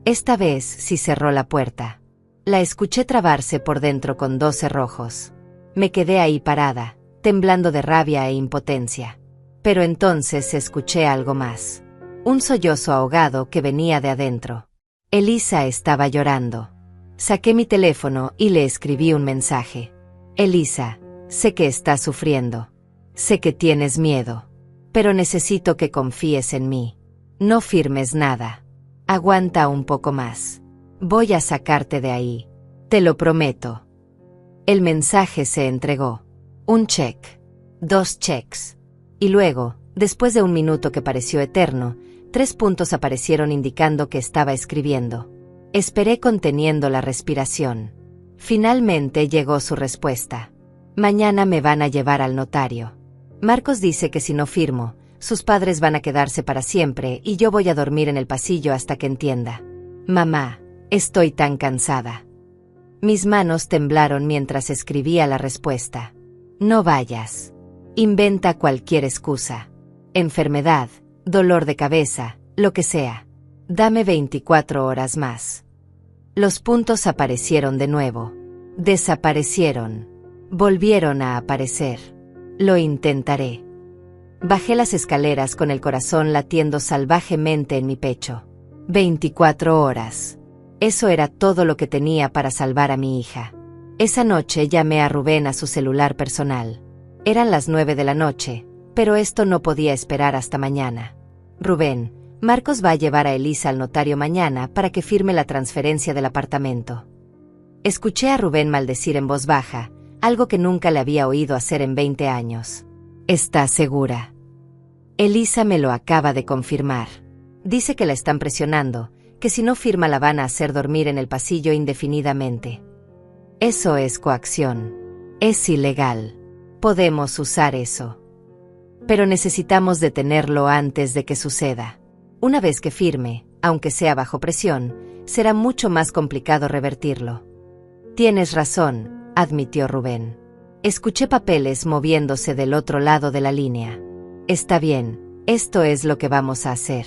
[SPEAKER 1] Esta vez sí cerró la puerta. La escuché trabarse por dentro con 2 cerrojos. Me quedé ahí parada, temblando de rabia e impotencia. Pero entonces escuché algo más. Un sollozo ahogado que venía de adentro. Elisa estaba llorando. Saqué mi teléfono y le escribí un mensaje. Elisa, Sé que estás sufriendo. Sé que tienes miedo. Pero necesito que confíes en mí. No firmes nada. Aguanta un poco más. Voy a sacarte de ahí. Te lo prometo. El mensaje se entregó. Un check. 2 cheques. Y luego, después de un minuto que pareció eterno, 3 puntos aparecieron indicando que estaba escribiendo. Esperé conteniendo la respiración. Finalmente llegó su respuesta. Mañana me van a llevar al notario. Marcos dice que si no firmo, sus padres van a quedarse para siempre y yo voy a dormir en el pasillo hasta que entienda. Mamá, estoy tan cansada. Mis manos temblaron mientras escribía la respuesta. No vayas. Inventa cualquier excusa. Enfermedad, dolor de cabeza, lo que sea. Dame 24 horas más. Los puntos aparecieron de nuevo. Desaparecieron. Volvieron a aparecer. Lo intentaré. Bajé las escaleras con el corazón latiendo salvajemente en mi pecho. 24 horas. Eso era todo lo que tenía para salvar a mi hija. Esa noche llamé a Rubén a su celular personal. Eran las 9 de la noche, pero esto no podía esperar hasta mañana. Rubén, Marcos va a llevar a Elisa al notario mañana para que firme la transferencia del apartamento. Escuché a Rubén maldecir en voz baja, algo que nunca le había oído hacer en 20 años. ¿Estás segura? Elisa me lo acaba de confirmar. Dice que la están presionando, que si no firma la van a hacer dormir en el pasillo indefinidamente. Eso es coacción. Es ilegal. Podemos usar eso. Pero necesitamos detenerlo antes de que suceda. Una vez que firme, aunque sea bajo presión, será mucho más complicado revertirlo. Tienes razón, admitió Rubén. Escuché papeles moviéndose del otro lado de la línea. Está bien, esto es lo que vamos a hacer.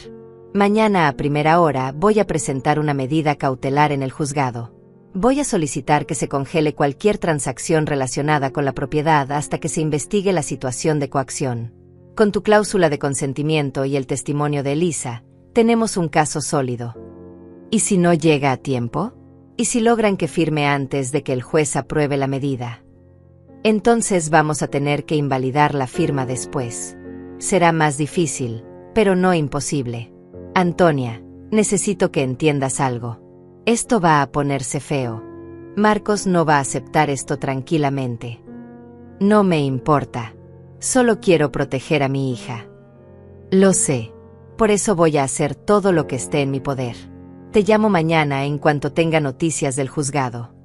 [SPEAKER 1] Mañana a primera hora voy a presentar una medida cautelar en el juzgado. Voy a solicitar que se congele cualquier transacción relacionada con la propiedad hasta que se investigue la situación de coacción. Con tu cláusula de consentimiento y el testimonio de Elisa, tenemos un caso sólido. ¿Y si no llega a tiempo? ¿Y si logran que firme antes de que el juez apruebe la medida? Entonces vamos a tener que invalidar la firma después. Será más difícil, pero no imposible. Antonia, necesito que entiendas algo. Esto va a ponerse feo. Marcos no va a aceptar esto tranquilamente. No me importa. Solo quiero proteger a mi hija. Lo sé. Por eso voy a hacer todo lo que esté en mi poder. Te llamo mañana en cuanto tenga noticias del juzgado.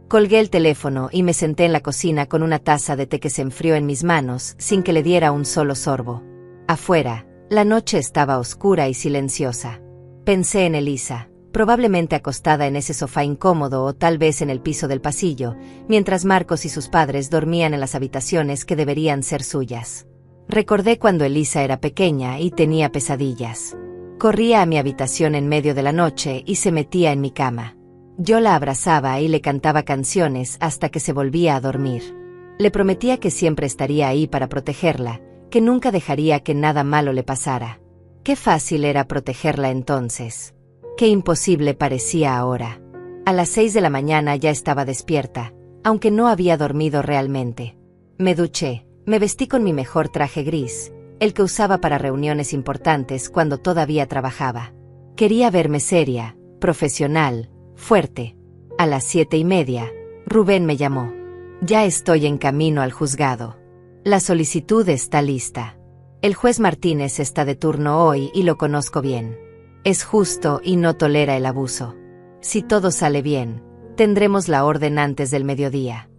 [SPEAKER 1] Colgué el teléfono y me senté en la cocina con una taza de té que se enfrió en mis manos sin que le diera un solo sorbo. Afuera, la noche estaba oscura y silenciosa. Pensé en Elisa, probablemente acostada en ese sofá incómodo o tal vez en el piso del pasillo, mientras Marcos y sus padres dormían en las habitaciones que deberían ser suyas. Recordé cuando Elisa era pequeña y tenía pesadillas. Corría a mi habitación en medio de la noche y se metía en mi cama. Yo la abrazaba y le cantaba canciones hasta que se volvía a dormir. Le prometía que siempre estaría ahí para protegerla, que nunca dejaría que nada malo le pasara. Qué fácil era protegerla entonces. Qué imposible parecía ahora. A las 6 de la mañana ya estaba despierta, aunque no había dormido realmente. Me duché, me vestí con mi mejor traje gris, el que usaba para reuniones importantes cuando todavía trabajaba. Quería verme seria, profesional, fuerte. A las 7:30, Rubén me llamó. Ya estoy en camino al juzgado. La solicitud está lista. El juez Martínez está de turno hoy y lo conozco bien. Es justo y no tolera el abuso. Si todo sale bien, tendremos la orden antes del mediodía.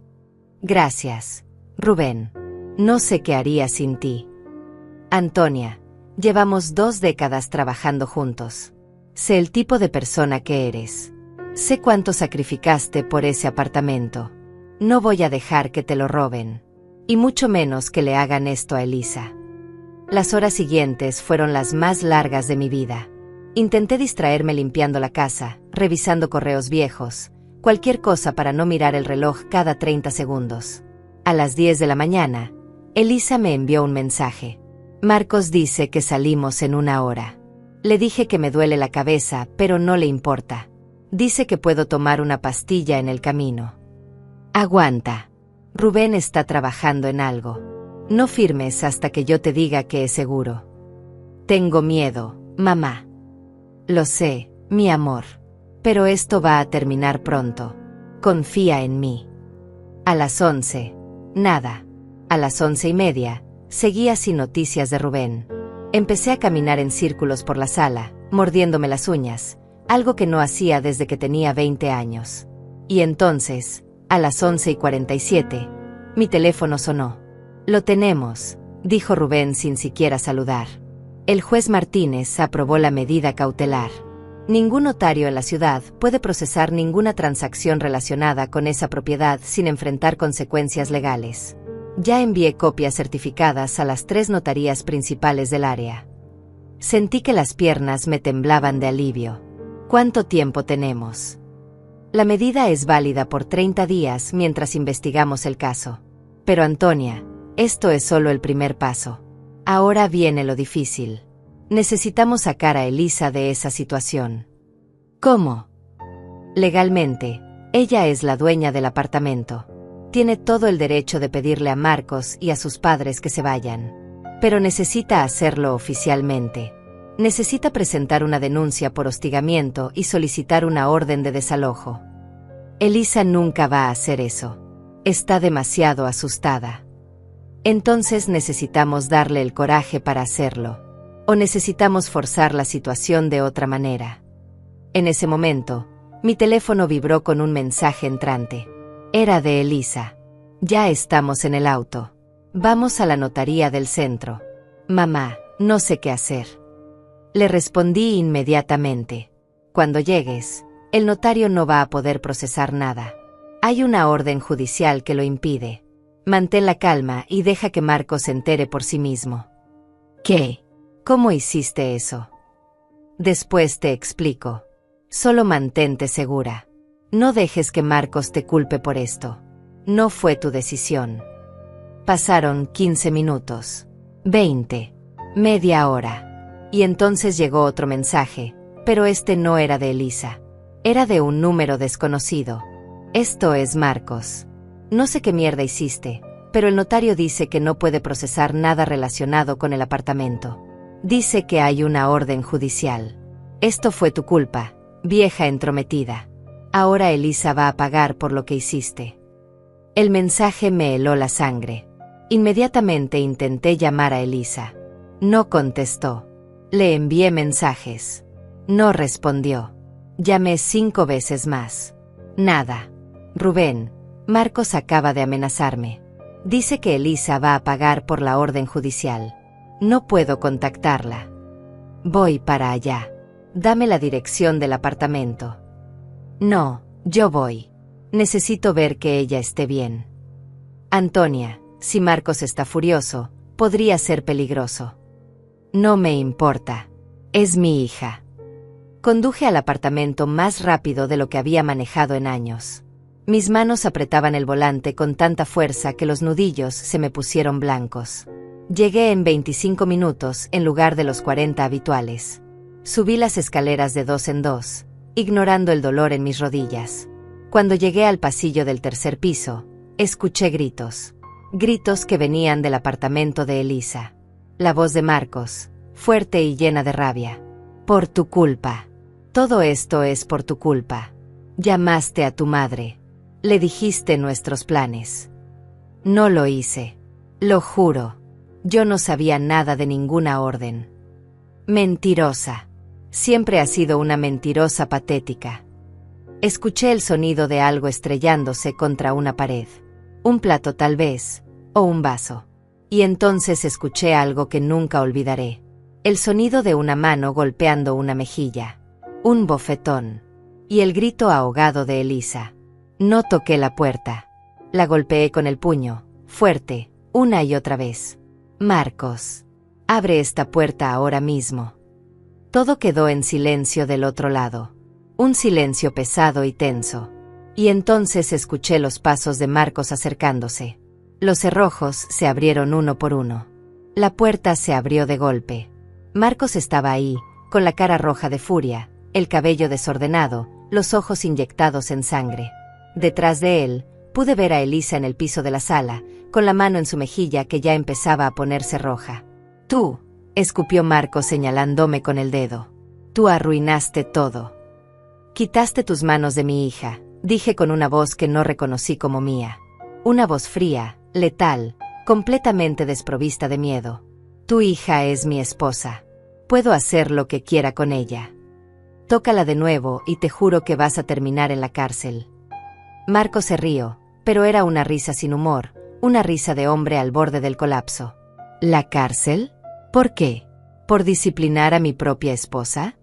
[SPEAKER 1] Gracias, Rubén. No sé qué haría sin ti. Antonia, llevamos 2 décadas trabajando juntos. Sé el tipo de persona que eres. Sé cuánto sacrificaste por ese apartamento. No voy a dejar que te lo roben. Y mucho menos que le hagan esto a Elisa. Las horas siguientes fueron las más largas de mi vida. Intenté distraerme limpiando la casa, revisando correos viejos, cualquier cosa para no mirar el reloj cada 30 segundos. A las 10 de la mañana, Elisa me envió un mensaje. Marcos dice que salimos en 1 hora. Le dije que me duele la cabeza, pero no le importa. Dice que puedo tomar una pastilla en el camino. Aguanta. Rubén está trabajando en algo. No firmes hasta que yo te diga que es seguro. Tengo miedo, mamá. Lo sé, mi amor. Pero esto va a terminar pronto. Confía en mí. A las 11. Nada. A las 11:30, seguía sin noticias de Rubén. Empecé a caminar en círculos por la sala, mordiéndome las uñas, algo que no hacía desde que tenía 20 años. Y entonces, a las 11:47, mi teléfono sonó. Lo tenemos, dijo Rubén sin siquiera saludar. El juez Martínez aprobó la medida cautelar. Ningún notario en la ciudad puede procesar ninguna transacción relacionada con esa propiedad sin enfrentar consecuencias legales. Ya envié copias certificadas a las 3 notarías principales del área. Sentí que las piernas me temblaban de alivio. ¿Cuánto tiempo tenemos? La medida es válida por 30 días mientras investigamos el caso. Pero Antonia, esto es solo el primer paso. Ahora viene lo difícil. Necesitamos sacar a Elisa de esa situación. ¿Cómo? Legalmente, ella es la dueña del apartamento. Tiene todo el derecho de pedirle a Marcos y a sus padres que se vayan. Pero necesita hacerlo oficialmente. Necesita presentar una denuncia por hostigamiento y solicitar una orden de desalojo. Elisa nunca va a hacer eso. Está demasiado asustada. Entonces necesitamos darle el coraje para hacerlo. O necesitamos forzar la situación de otra manera. En ese momento, mi teléfono vibró con un mensaje entrante. Era de Elisa. Ya estamos en el auto. Vamos a la notaría del centro. Mamá, no sé qué hacer. Le respondí inmediatamente. Cuando llegues, el notario no va a poder procesar nada. Hay una orden judicial que lo impide. Mantén la calma y deja que Marcos se entere por sí mismo. ¿Qué? ¿Cómo hiciste eso? Después te explico. Solo mantente segura. No dejes que Marcos te culpe por esto. No fue tu decisión. Pasaron 15 minutos. 20. Media hora. Y entonces llegó otro mensaje, pero este no era de Elisa. Era de un número desconocido. Esto es Marcos. No sé qué mierda hiciste, pero el notario dice que no puede procesar nada relacionado con el apartamento. Dice que hay una orden judicial. Esto fue tu culpa, vieja entrometida. Ahora Elisa va a pagar por lo que hiciste. El mensaje me heló la sangre. Inmediatamente intenté llamar a Elisa. No contestó. Le envié mensajes. No respondió. Llamé 5 veces más. Nada. Rubén, Marcos acaba de amenazarme. Dice que Elisa va a pagar por la orden judicial. No puedo contactarla. Voy para allá. Dame la dirección del apartamento. No, yo voy. Necesito ver que ella esté bien. Antonia, si Marcos está furioso, podría ser peligroso. No me importa. Es mi hija. Conduje al apartamento más rápido de lo que había manejado en años. Mis manos apretaban el volante con tanta fuerza que los nudillos se me pusieron blancos. Llegué en 25 minutos en lugar de los 40 habituales. Subí las escaleras de 2 en 2, ignorando el dolor en mis rodillas. Cuando llegué al pasillo del tercer piso, escuché gritos. Gritos que venían del apartamento de Elisa. La voz de Marcos, fuerte y llena de rabia. Por tu culpa. Todo esto es por tu culpa. Llamaste a tu madre. Le dijiste nuestros planes. No lo hice. Lo juro. Yo no sabía nada de ninguna orden. Mentirosa. Siempre has sido una mentirosa patética. Escuché el sonido de algo estrellándose contra una pared. Un plato tal vez, o un vaso. Y entonces escuché algo que nunca olvidaré. El sonido de una mano golpeando una mejilla. Un bofetón. Y el grito ahogado de Elisa. No toqué la puerta. La golpeé con el puño, fuerte, una y otra vez. Marcos. Abre esta puerta ahora mismo. Todo quedó en silencio del otro lado. Un silencio pesado y tenso. Y entonces escuché los pasos de Marcos acercándose. Los cerrojos se abrieron uno por uno. La puerta se abrió de golpe. Marcos estaba ahí, con la cara roja de furia, el cabello desordenado, los ojos inyectados en sangre. Detrás de él, Pude ver a Elisa en el piso de la sala, con la mano en su mejilla que ya empezaba a ponerse roja. Tú, escupió Marcos señalándome con el dedo. Tú arruinaste todo. Quitaste tus manos de mi hija, dije con una voz que no reconocí como mía. Una voz fría, letal, completamente desprovista de miedo. Tu hija es mi esposa. Puedo hacer lo que quiera con ella. Tócala de nuevo y te juro que vas a terminar en la cárcel. Marcos se rió, pero era una risa sin humor, una risa de hombre al borde del colapso. ¿La cárcel? ¿Por qué? ¿Por disciplinar a mi propia esposa?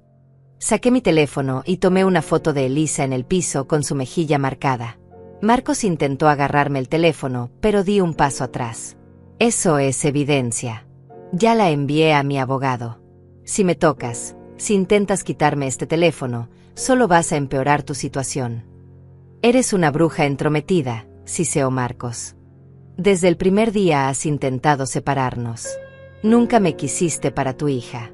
[SPEAKER 1] Saqué mi teléfono y tomé una foto de Elisa en el piso con su mejilla marcada. Marcos intentó agarrarme el teléfono, pero di un paso atrás. Eso es evidencia. Ya la envié a mi abogado. Si me tocas, si intentas quitarme este teléfono, solo vas a empeorar tu situación. Eres una bruja entrometida, siseó Marcos. Desde el primer día has intentado separarnos. Nunca me quisiste para tu hija.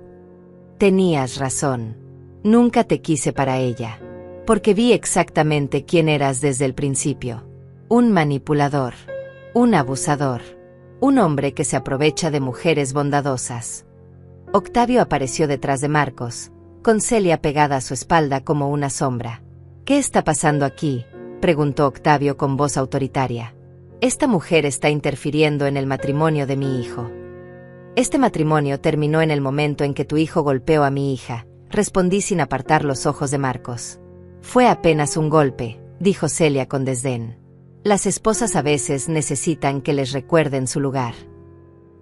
[SPEAKER 1] Tenías razón. Nunca te quise para ella. Porque vi exactamente quién eras desde el principio. Un manipulador. Un abusador. Un hombre que se aprovecha de mujeres bondadosas. Octavio apareció detrás de Marcos, con Celia pegada a su espalda como una sombra. ¿Qué está pasando aquí?, preguntó Octavio con voz autoritaria. Esta mujer está interfiriendo en el matrimonio de mi hijo. Este matrimonio terminó en el momento en que tu hijo golpeó a mi hija, respondí sin apartar los ojos de Marcos. Fue apenas un golpe, dijo Celia con desdén. Las esposas a veces necesitan que les recuerden su lugar.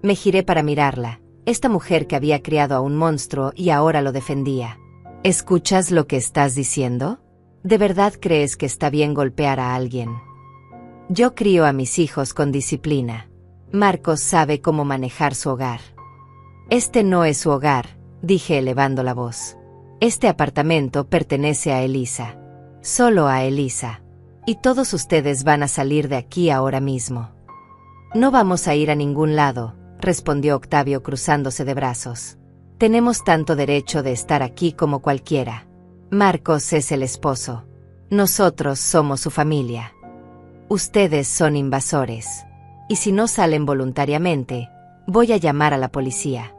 [SPEAKER 1] Me giré para mirarla, esta mujer que había criado a un monstruo y ahora lo defendía. ¿Escuchas lo que estás diciendo? ¿De verdad crees que está bien golpear a alguien? Yo crío a mis hijos con disciplina. Marcos sabe cómo manejar su hogar. Este no es su hogar, dije elevando la voz. Este apartamento pertenece a Elisa. Solo a Elisa. Y todos ustedes van a salir de aquí ahora mismo. No vamos a ir a ningún lado, respondió Octavio cruzándose de brazos. Tenemos tanto derecho de estar aquí como cualquiera. Marcos es el esposo. Nosotros somos su familia. Ustedes son invasores. Y si no salen voluntariamente, voy a llamar a la policía.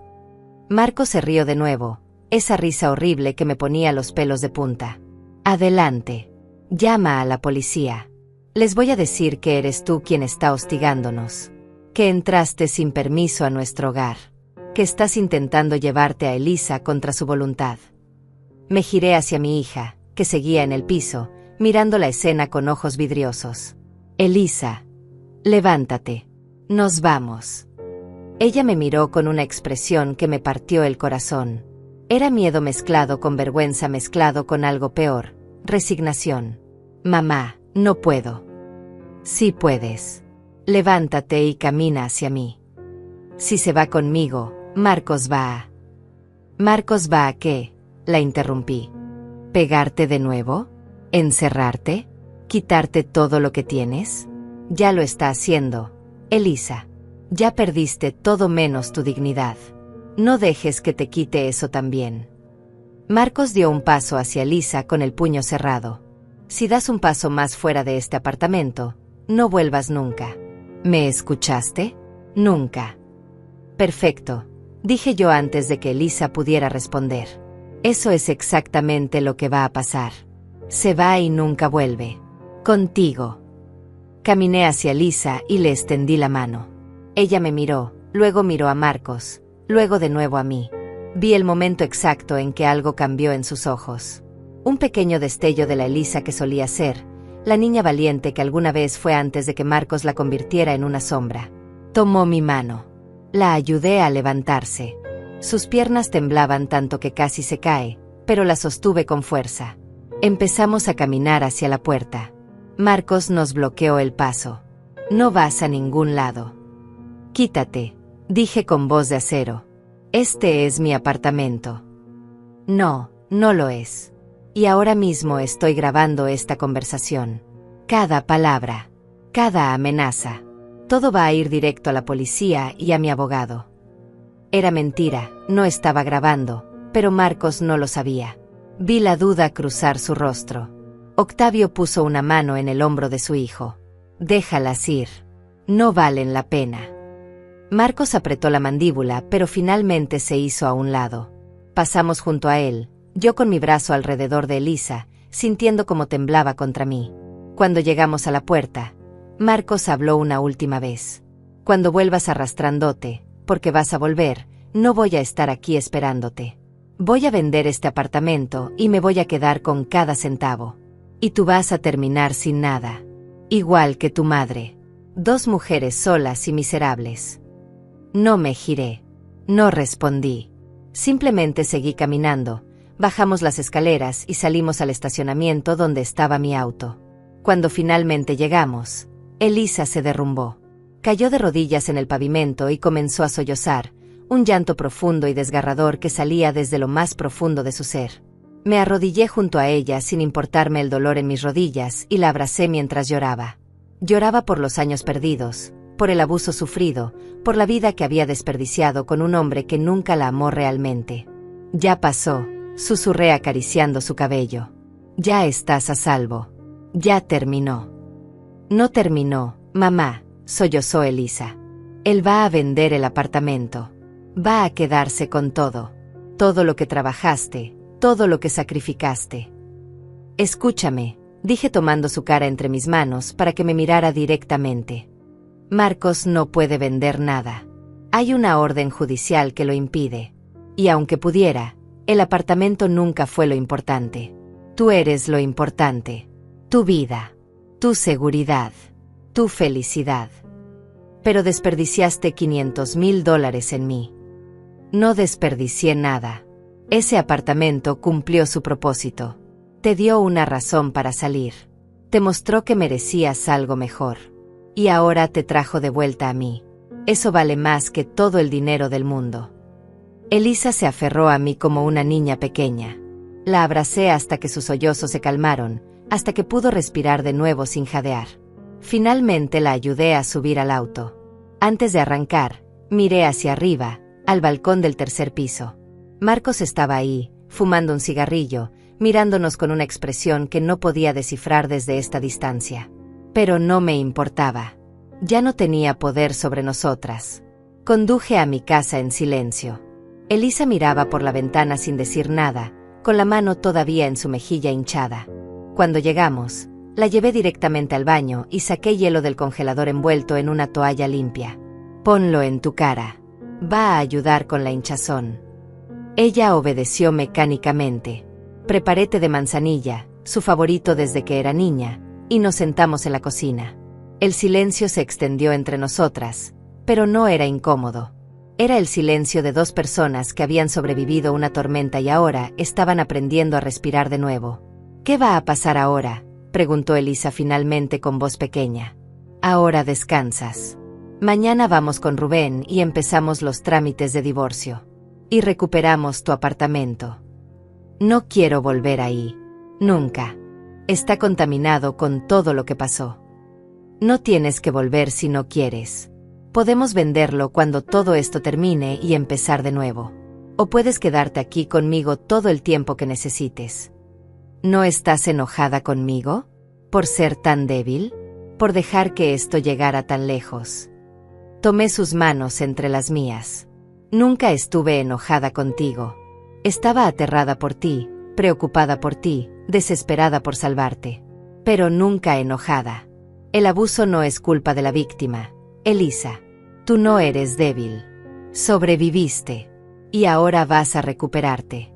[SPEAKER 1] Marcos se rió de nuevo, esa risa horrible que me ponía los pelos de punta. Adelante. Llama a la policía. Les voy a decir que eres tú quien está hostigándonos. Que entraste sin permiso a nuestro hogar. Que estás intentando llevarte a Elisa contra su voluntad. Me giré hacia mi hija, que seguía en el piso, mirando la escena con ojos vidriosos. Elisa, levántate. Nos vamos. Ella me miró con una expresión que me partió el corazón. Era miedo mezclado con vergüenza mezclado con algo peor, resignación. Mamá, no puedo. Sí puedes. Levántate y camina hacia mí. Si se va conmigo, Marcos va a... ¿Marcos va a qué?, la interrumpí. ¿Pegarte de nuevo? ¿Encerrarte? ¿Quitarte todo lo que tienes? Ya lo está haciendo, Elisa. Ya perdiste todo menos tu dignidad. No dejes que te quite eso también. Marcos dio un paso hacia Elisa con el puño cerrado. Si das un paso más fuera de este apartamento, no vuelvas nunca. ¿Me escuchaste? Nunca. Perfecto, dije yo antes de que Elisa pudiera responder. Eso es exactamente lo que va a pasar. Se va y nunca vuelve. Contigo. Caminé hacia Elisa y le extendí la mano. Ella me miró, luego miró a Marcos, luego de nuevo a mí. Vi el momento exacto en que algo cambió en sus ojos. Un pequeño destello de la Elisa que solía ser, la niña valiente que alguna vez fue antes de que Marcos la convirtiera en una sombra. Tomó mi mano. La ayudé a levantarse. Sus piernas temblaban tanto que casi se cae, pero la sostuve con fuerza. Empezamos a caminar hacia la puerta. Marcos nos bloqueó el paso. No vas a ningún lado. Quítate, dije con voz de acero. Este es mi apartamento. No, no lo es. Y ahora mismo estoy grabando esta conversación. Cada palabra, cada amenaza. Todo va a ir directo a la policía y a mi abogado. Era mentira, no estaba grabando, pero Marcos no lo sabía. Vi la duda cruzar su rostro. Octavio puso una mano en el hombro de su hijo. Déjalas ir. No valen la pena. Marcos apretó la mandíbula, pero finalmente se hizo a un lado. Pasamos junto a él, yo con mi brazo alrededor de Elisa, sintiendo cómo temblaba contra mí. Cuando llegamos a la puerta, Marcos habló una última vez. Cuando vuelvas arrastrándote, porque vas a volver, no voy a estar aquí esperándote. Voy a vender este apartamento y me voy a quedar con cada centavo. Y tú vas a terminar sin nada. Igual que tu madre. 2 mujeres solas y miserables. No me giré. No respondí. Simplemente seguí caminando. Bajamos las escaleras y salimos al estacionamiento donde estaba mi auto. Cuando finalmente llegamos, Elisa se derrumbó. Cayó de rodillas en el pavimento y comenzó a sollozar, un llanto profundo y desgarrador que salía desde lo más profundo de su ser. Me arrodillé junto a ella sin importarme el dolor en mis rodillas y la abracé mientras lloraba. Lloraba por los años perdidos, por el abuso sufrido, por la vida que había desperdiciado con un hombre que nunca la amó realmente. Ya pasó, susurré acariciando su cabello. Ya estás a salvo. Ya terminó. No terminó, mamá, sollozó Elisa. Él va a vender el apartamento. Va a quedarse con todo. Todo lo que trabajaste, todo lo que sacrificaste. Escúchame, dije tomando su cara entre mis manos para que me mirara directamente. Marcos no puede vender nada. Hay una orden judicial que lo impide. Y aunque pudiera, el apartamento nunca fue lo importante. Tú eres lo importante. Tu vida. Tu seguridad. Tu felicidad. Pero desperdiciaste $500,000 en mí. No desperdicié nada. Ese apartamento cumplió su propósito. Te dio una razón para salir. Te mostró que merecías algo mejor. Y ahora te trajo de vuelta a mí. Eso vale más que todo el dinero del mundo. Elisa se aferró a mí como una niña pequeña. La abracé hasta que sus sollozos se calmaron, hasta que pudo respirar de nuevo sin jadear. Finalmente la ayudé a subir al auto. Antes de arrancar, miré hacia arriba, al balcón del 3er piso. Marcos estaba ahí, fumando un cigarrillo, mirándonos con una expresión que no podía descifrar desde esta distancia. Pero no me importaba. Ya no tenía poder sobre nosotras. Conduje a mi casa en silencio. Elisa miraba por la ventana sin decir nada, con la mano todavía en su mejilla hinchada. Cuando llegamos, la llevé directamente al baño y saqué hielo del congelador envuelto en una toalla limpia. Ponlo en tu cara. Va a ayudar con la hinchazón. Ella obedeció mecánicamente. Preparé té de manzanilla, su favorito desde que era niña, y nos sentamos en la cocina. El silencio se extendió entre nosotras, pero no era incómodo. Era el silencio de 2 personas que habían sobrevivido una tormenta y ahora estaban aprendiendo a respirar de nuevo. ¿Qué va a pasar ahora?, preguntó Elisa finalmente con voz pequeña. Ahora descansas. Mañana vamos con Rubén y empezamos los trámites de divorcio. Y recuperamos tu apartamento. No quiero volver ahí. Nunca. Está contaminado con todo lo que pasó. No tienes que volver si no quieres. Podemos venderlo cuando todo esto termine y empezar de nuevo. O puedes quedarte aquí conmigo todo el tiempo que necesites. ¿No estás enojada conmigo? ¿Por ser tan débil? ¿Por dejar que esto llegara tan lejos? Tomé sus manos entre las mías. Nunca estuve enojada contigo. Estaba aterrada por ti, preocupada por ti, desesperada por salvarte. Pero nunca enojada. El abuso no es culpa de la víctima, Elisa. Tú no eres débil. Sobreviviste. Y ahora vas a recuperarte.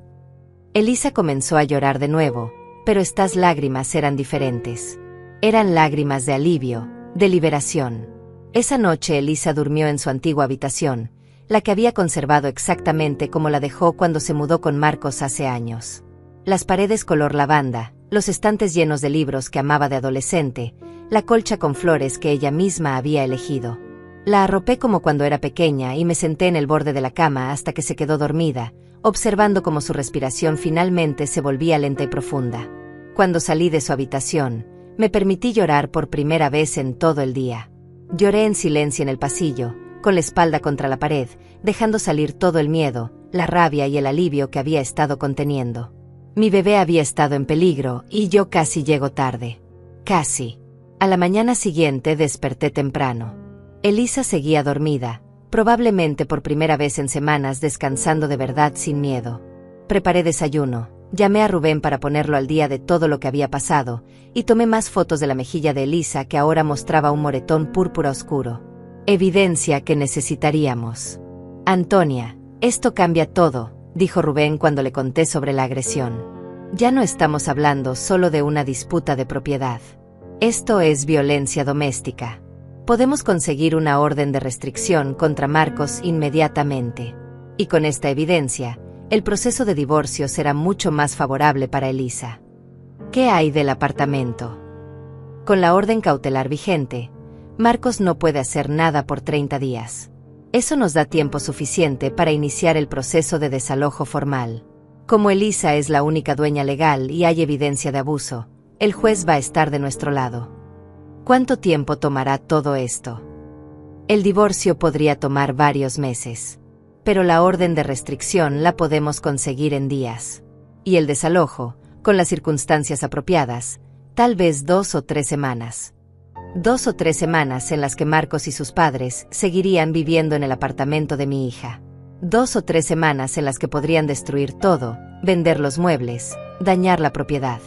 [SPEAKER 1] Elisa comenzó a llorar de nuevo, pero estas lágrimas eran diferentes. Eran lágrimas de alivio, de liberación. Esa noche Elisa durmió en su antigua habitación, la que había conservado exactamente como la dejó cuando se mudó con Marcos hace años. Las paredes color lavanda, los estantes llenos de libros que amaba de adolescente, la colcha con flores que ella misma había elegido. La arropé como cuando era pequeña y me senté en el borde de la cama hasta que se quedó dormida, observando cómo su respiración finalmente se volvía lenta y profunda. Cuando salí de su habitación, me permití llorar por primera vez en todo el día. Lloré en silencio en el pasillo, con la espalda contra la pared, dejando salir todo el miedo, la rabia y el alivio que había estado conteniendo. Mi bebé había estado en peligro y yo casi llego tarde. Casi. A la mañana siguiente desperté temprano. Elisa seguía dormida, probablemente por primera vez en semanas descansando de verdad sin miedo. Preparé desayuno, llamé a Rubén para ponerlo al día de todo lo que había pasado, y tomé más fotos de la mejilla de Elisa que ahora mostraba un moretón púrpura oscuro. Evidencia que necesitaríamos. Antonia, esto cambia todo, dijo Rubén cuando le conté sobre la agresión. Ya no estamos hablando solo de una disputa de propiedad. Esto es violencia doméstica. Podemos conseguir una orden de restricción contra Marcos inmediatamente. Y con esta evidencia, el proceso de divorcio será mucho más favorable para Elisa. ¿Qué hay del apartamento? Con la orden cautelar vigente, Marcos no puede hacer nada por 30 días. Eso nos da tiempo suficiente para iniciar el proceso de desalojo formal. Como Elisa es la única dueña legal y hay evidencia de abuso, el juez va a estar de nuestro lado. ¿Cuánto tiempo tomará todo esto? El divorcio podría tomar varios meses, pero la orden de restricción la podemos conseguir en días. Y el desalojo, con las circunstancias apropiadas, tal vez 2 o 3 semanas. 2 o 3 semanas en las que Marcos y sus padres seguirían viviendo en el apartamento de mi hija. 2 o 3 semanas en las que podrían destruir todo, vender los muebles, dañar la propiedad.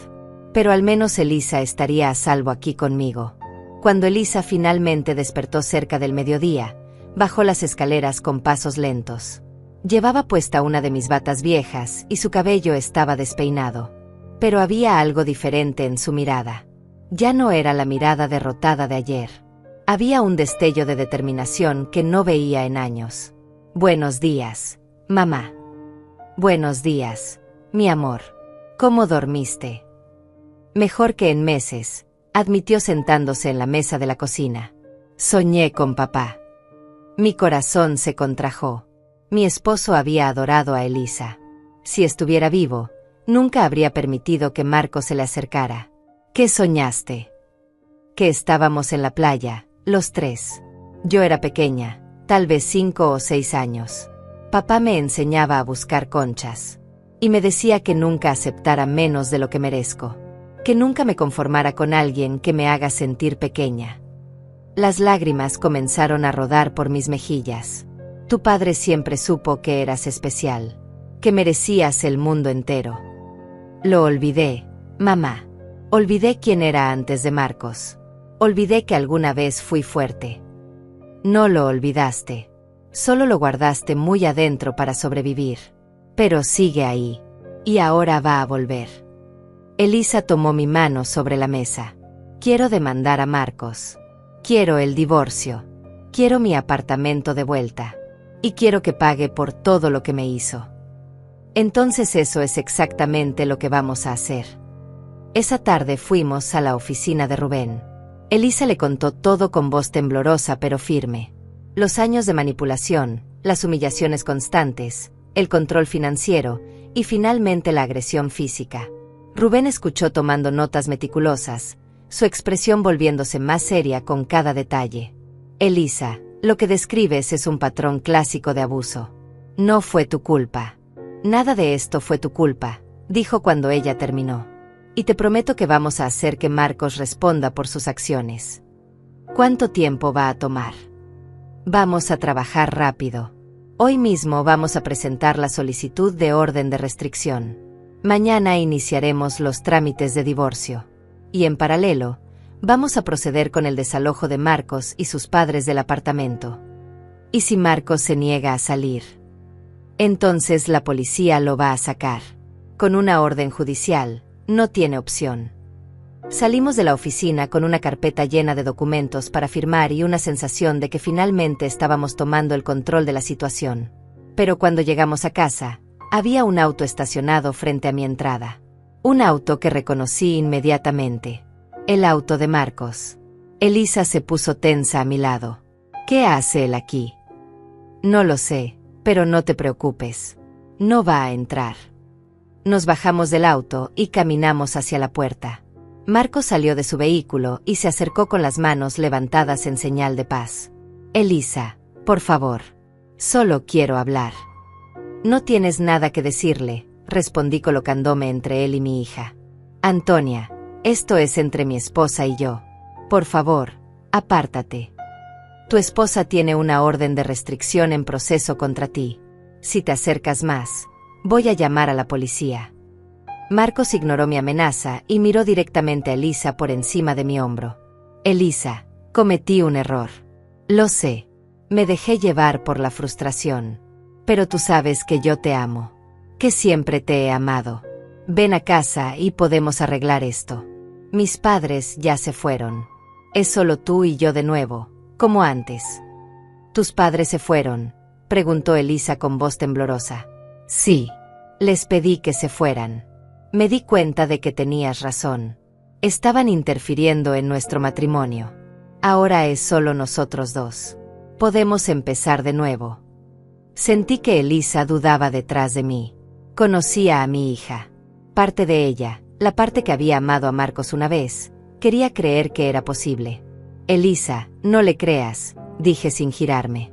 [SPEAKER 1] Pero al menos Elisa estaría a salvo aquí conmigo. Cuando Elisa finalmente despertó cerca del mediodía, bajó las escaleras con pasos lentos. Llevaba puesta una de mis batas viejas y su cabello estaba despeinado. Pero había algo diferente en su mirada. Ya no era la mirada derrotada de ayer. Había un destello de determinación que no veía en años. Buenos días, mamá. Buenos días, mi amor. ¿Cómo dormiste? Mejor que en meses, admitió sentándose en la mesa de la cocina. Soñé con papá. Mi corazón se contrajo. Mi esposo había adorado a Elisa. Si estuviera vivo, nunca habría permitido que Marcos se le acercara. ¿Qué soñaste? Que estábamos en la playa, los 3. Yo era pequeña, tal vez 5 o 6 años. Papá me enseñaba a buscar conchas. Y me decía que nunca aceptara menos de lo que merezco. Que nunca me conformara con alguien que me haga sentir pequeña. Las lágrimas comenzaron a rodar por mis mejillas. Tu padre siempre supo que eras especial, que merecías el mundo entero. Lo olvidé, mamá. Olvidé quién era antes de Marcos. Olvidé que alguna vez fui fuerte. No lo olvidaste. Solo lo guardaste muy adentro para sobrevivir. Pero sigue ahí. Y ahora va a volver. Elisa tomó mi mano sobre la mesa. Quiero demandar a Marcos. Quiero el divorcio. Quiero mi apartamento de vuelta. Y quiero que pague por todo lo que me hizo. Entonces eso es exactamente lo que vamos a hacer. Esa tarde fuimos a la oficina de Rubén. Elisa le contó todo con voz temblorosa pero firme. Los años de manipulación, las humillaciones constantes, el control financiero y finalmente la agresión física. Rubén escuchó tomando notas meticulosas, su expresión volviéndose más seria con cada detalle. Elisa, lo que describes es un patrón clásico de abuso. No fue tu culpa. Nada de esto fue tu culpa, dijo cuando ella terminó. Y te prometo que vamos a hacer que Marcos responda por sus acciones. ¿Cuánto tiempo va a tomar? Vamos a trabajar rápido. Hoy mismo vamos a presentar la solicitud de orden de restricción. Mañana iniciaremos los trámites de divorcio. Y en paralelo, vamos a proceder con el desalojo de Marcos y sus padres del apartamento. ¿Y si Marcos se niega a salir? Entonces la policía lo va a sacar. Con una orden judicial, no tiene opción. Salimos de la oficina con una carpeta llena de documentos para firmar y una sensación de que finalmente estábamos tomando el control de la situación. Pero cuando llegamos a casa, había un auto estacionado frente a mi entrada. Un auto que reconocí inmediatamente. El auto de Marcos. Elisa se puso tensa a mi lado. ¿Qué hace él aquí? No lo sé, pero no te preocupes. No va a entrar. Nos bajamos del auto y caminamos hacia la puerta. Marcos salió de su vehículo y se acercó con las manos levantadas en señal de paz. Elisa, por favor. Solo quiero hablar. No tienes nada que decirle, respondí colocándome entre él y mi hija. Antonia, esto es entre mi esposa y yo. Por favor, apártate. Tu esposa tiene una orden de restricción en proceso contra ti. Si te acercas más, voy a llamar a la policía. Marcos ignoró mi amenaza y miró directamente a Elisa por encima de mi hombro. Elisa, cometí un error. Lo sé. Me dejé llevar por la frustración. Pero tú sabes que yo te amo. Que siempre te he amado. Ven a casa y podemos arreglar esto. Mis padres ya se fueron. Es solo tú y yo de nuevo, como antes. ¿Tus padres se fueron?, preguntó Elisa con voz temblorosa. Sí. Les pedí que se fueran. Me di cuenta de que tenías razón. Estaban interfiriendo en nuestro matrimonio. Ahora es solo nosotros dos. Podemos empezar de nuevo. Sentí que Elisa dudaba detrás de mí. Conocía a mi hija. Parte de ella, la parte que había amado a Marcos una vez, quería creer que era posible. Elisa, no le creas, dije sin girarme.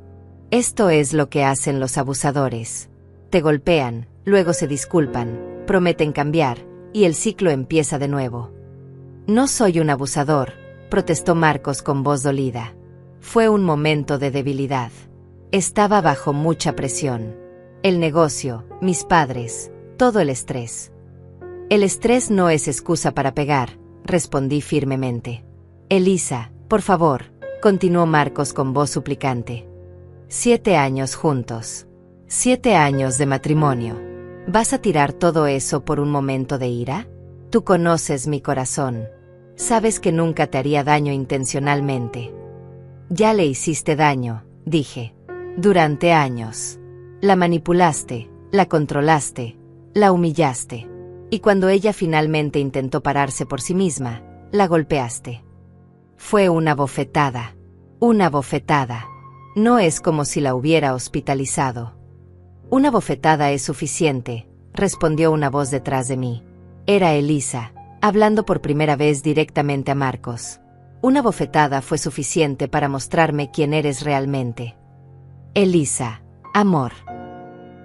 [SPEAKER 1] Esto es lo que hacen los abusadores. Te golpean, luego se disculpan, prometen cambiar, y el ciclo empieza de nuevo. No soy un abusador, protestó Marcos con voz dolida. Fue un momento de debilidad. Estaba bajo mucha presión. El negocio, mis padres, todo el estrés. El estrés no es excusa para pegar, respondí firmemente. Elisa, por favor, continuó Marcos con voz suplicante. 7 años juntos. 7 años de matrimonio. ¿Vas a tirar todo eso por un momento de ira? Tú conoces mi corazón. Sabes que nunca te haría daño intencionalmente. Ya le hiciste daño, dije. Durante años. La manipulaste, la controlaste, la humillaste. Y cuando ella finalmente intentó pararse por sí misma, la golpeaste. Fue una bofetada. Una bofetada. No es como si la hubiera hospitalizado. Una bofetada es suficiente, respondió una voz detrás de mí. Era Elisa, hablando por primera vez directamente a Marcos. Una bofetada fue suficiente para mostrarme quién eres realmente. Elisa, amor.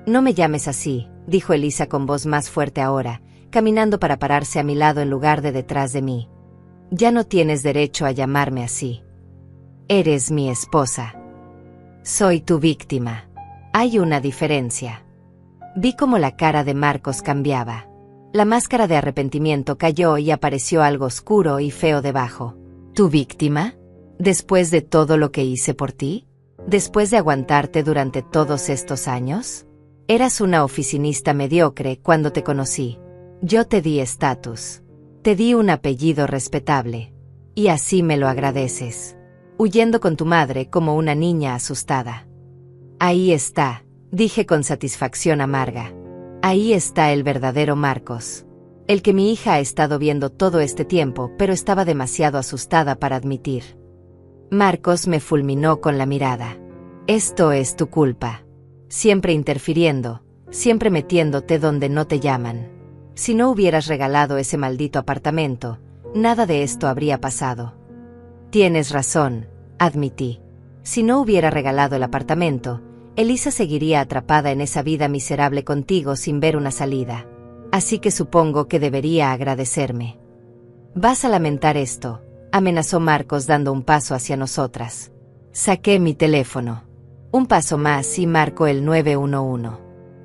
[SPEAKER 1] No me llames así, dijo Elisa con voz más fuerte ahora, caminando para pararse a mi lado en lugar de detrás de mí. Ya no tienes derecho a llamarme así. Eres mi esposa. Soy tu víctima. Hay una diferencia. Vi cómo la cara de Marcos cambiaba. La máscara de arrepentimiento cayó y apareció algo oscuro y feo debajo. ¿Tu víctima? ¿Después de todo lo que hice por ti? ¿Después de aguantarte durante todos estos años? Eras una oficinista mediocre cuando te conocí. Yo te di estatus. Te di un apellido respetable. Y así me lo agradeces. Huyendo con tu madre como una niña asustada. Ahí está, dije con satisfacción amarga. Ahí está el verdadero Marcos. El que mi hija ha estado viendo todo este tiempo, pero estaba demasiado asustada para admitir. Marcos me fulminó con la mirada. Esto es tu culpa. Siempre interfiriendo, siempre metiéndote donde no te llaman. Si no hubieras regalado ese maldito apartamento, nada de esto habría pasado. Tienes razón, admití. Si no hubiera regalado el apartamento, Elisa seguiría atrapada en esa vida miserable contigo sin ver una salida. Así que supongo que debería agradecerme. Vas a lamentar esto, amenazó Marcos dando un paso hacia nosotras. Saqué mi teléfono. Un paso más y marco el 911.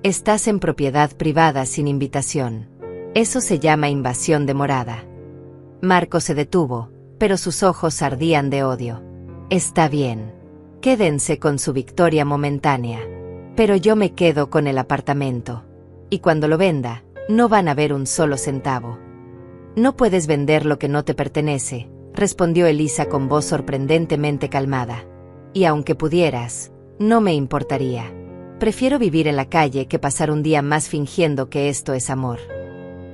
[SPEAKER 1] Estás en propiedad privada sin invitación. Eso se llama invasión de morada. Marcos se detuvo, pero sus ojos ardían de odio. Está bien. Quédense con su victoria momentánea. Pero yo me quedo con el apartamento. Y cuando lo venda, no van a ver un solo centavo. No puedes vender lo que no te pertenece, respondió Elisa con voz sorprendentemente calmada. Y aunque pudieras, no me importaría. Prefiero vivir en la calle que pasar un día más fingiendo que esto es amor.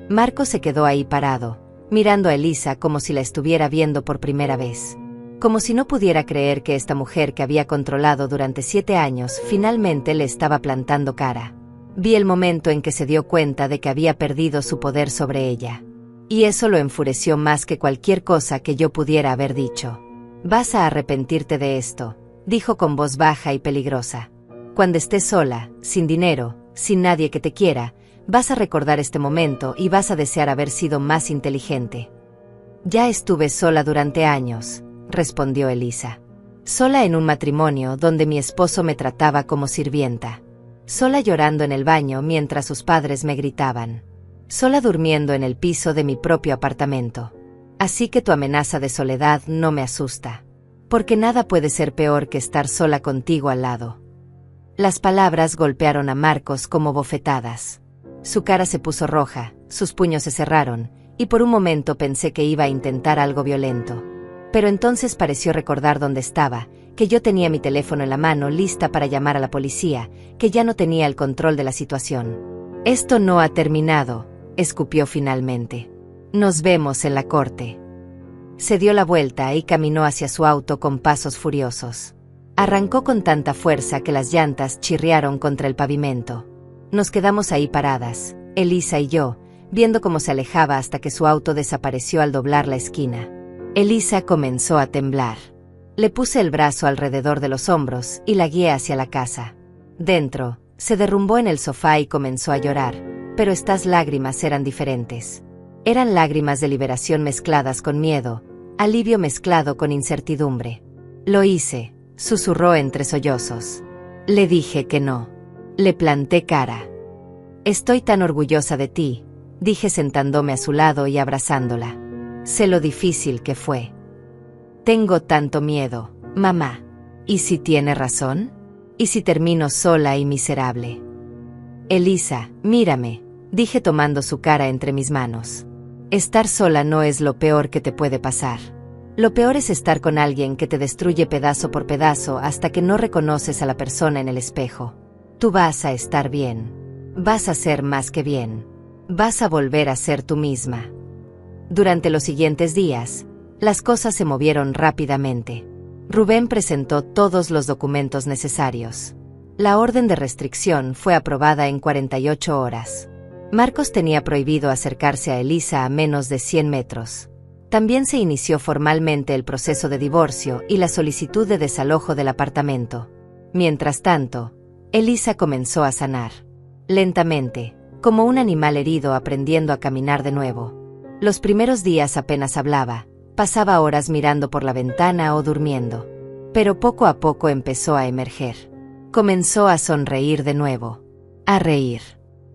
[SPEAKER 1] Marcos se quedó ahí parado, mirando a Elisa como si la estuviera viendo por primera vez. Como si no pudiera creer que esta mujer que había controlado durante 7 años finalmente le estaba plantando cara. Vi el momento en que se dio cuenta de que había perdido su poder sobre ella. Y eso lo enfureció más que cualquier cosa que yo pudiera haber dicho. Vas a arrepentirte de esto, dijo con voz baja y peligrosa. Cuando estés sola, sin dinero, sin nadie que te quiera, vas a recordar este momento y vas a desear haber sido más inteligente. Ya estuve sola durante años, respondió Elisa. Sola en un matrimonio donde mi esposo me trataba como sirvienta. Sola llorando en el baño mientras sus padres me gritaban. Sola durmiendo en el piso de mi propio apartamento. Así que tu amenaza de soledad no me asusta. Porque nada puede ser peor que estar sola contigo al lado. Las palabras golpearon a Marcos como bofetadas. Su cara se puso roja, sus puños se cerraron, y por un momento pensé que iba a intentar algo violento. Pero entonces pareció recordar dónde estaba, que yo tenía mi teléfono en la mano lista para llamar a la policía, que ya no tenía el control de la situación. Esto no ha terminado, escupió finalmente. Nos vemos en la corte. Se dio la vuelta y caminó hacia su auto con pasos furiosos. Arrancó con tanta fuerza que las llantas chirriaron contra el pavimento. Nos quedamos ahí paradas, Elisa y yo, viendo cómo se alejaba hasta que su auto desapareció al doblar la esquina. Elisa comenzó a temblar. Le puse el brazo alrededor de los hombros y la guié hacia la casa. Dentro, se derrumbó en el sofá y comenzó a llorar, pero estas lágrimas eran diferentes. Eran lágrimas de liberación mezcladas con miedo, alivio mezclado con incertidumbre. Lo hice, susurró entre sollozos. Le dije que no. Le planté cara. Estoy tan orgullosa de ti, dije sentándome a su lado y abrazándola. Sé lo difícil que fue. Tengo tanto miedo, mamá. ¿Y si tiene razón? ¿Y si termino sola y miserable? Elisa, mírame, dije tomando su cara entre mis manos. Estar sola no es lo peor que te puede pasar. Lo peor es estar con alguien que te destruye pedazo por pedazo hasta que no reconoces a la persona en el espejo. Tú vas a estar bien. Vas a ser más que bien. Vas a volver a ser tú misma. Durante los siguientes días, las cosas se movieron rápidamente. Rubén presentó todos los documentos necesarios. La orden de restricción fue aprobada en 48 horas. Marcos tenía prohibido acercarse a Elisa a menos de 100 metros. También se inició formalmente el proceso de divorcio y la solicitud de desalojo del apartamento. Mientras tanto, Elisa comenzó a sanar. Lentamente, como un animal herido aprendiendo a caminar de nuevo. Los primeros días apenas hablaba, pasaba horas mirando por la ventana o durmiendo. Pero poco a poco empezó a emerger. Comenzó a sonreír de nuevo. A reír.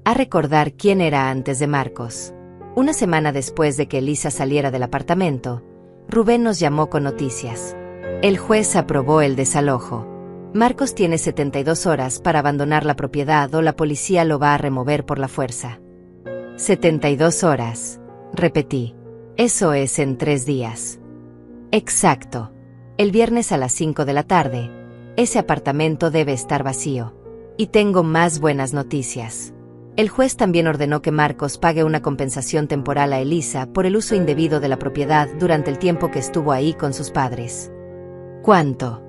[SPEAKER 1] A recordar quién era antes de Marcos. Una semana después de que Elisa saliera del apartamento, Rubén nos llamó con noticias. El juez aprobó el desalojo. Marcos tiene 72 horas para abandonar la propiedad o la policía lo va a remover por la fuerza. 72 horas, repetí. Eso es en 3 días. Exacto. El viernes a las 5 de la tarde, ese apartamento debe estar vacío. Y tengo más buenas noticias. El juez también ordenó que Marcos pague una compensación temporal a Elisa por el uso indebido de la propiedad durante el tiempo que estuvo ahí con sus padres. ¿Cuánto?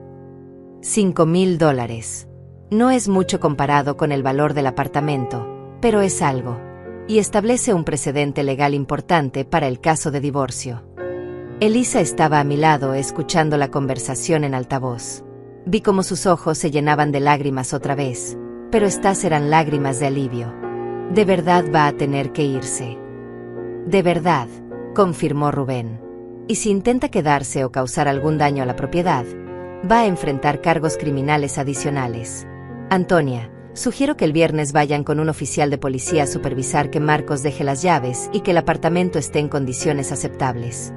[SPEAKER 1] $5,000. No es mucho comparado con el valor del apartamento, pero es algo. Y establece un precedente legal importante para el caso de divorcio. Elisa estaba a mi lado escuchando la conversación en altavoz. Vi cómo sus ojos se llenaban de lágrimas otra vez, pero estas eran lágrimas de alivio. De verdad va a tener que irse. De verdad, confirmó Rubén. Y si intenta quedarse o causar algún daño a la propiedad, va a enfrentar cargos criminales adicionales. Antonia, sugiero que el viernes vayan con un oficial de policía a supervisar que Marcos deje las llaves y que el apartamento esté en condiciones aceptables.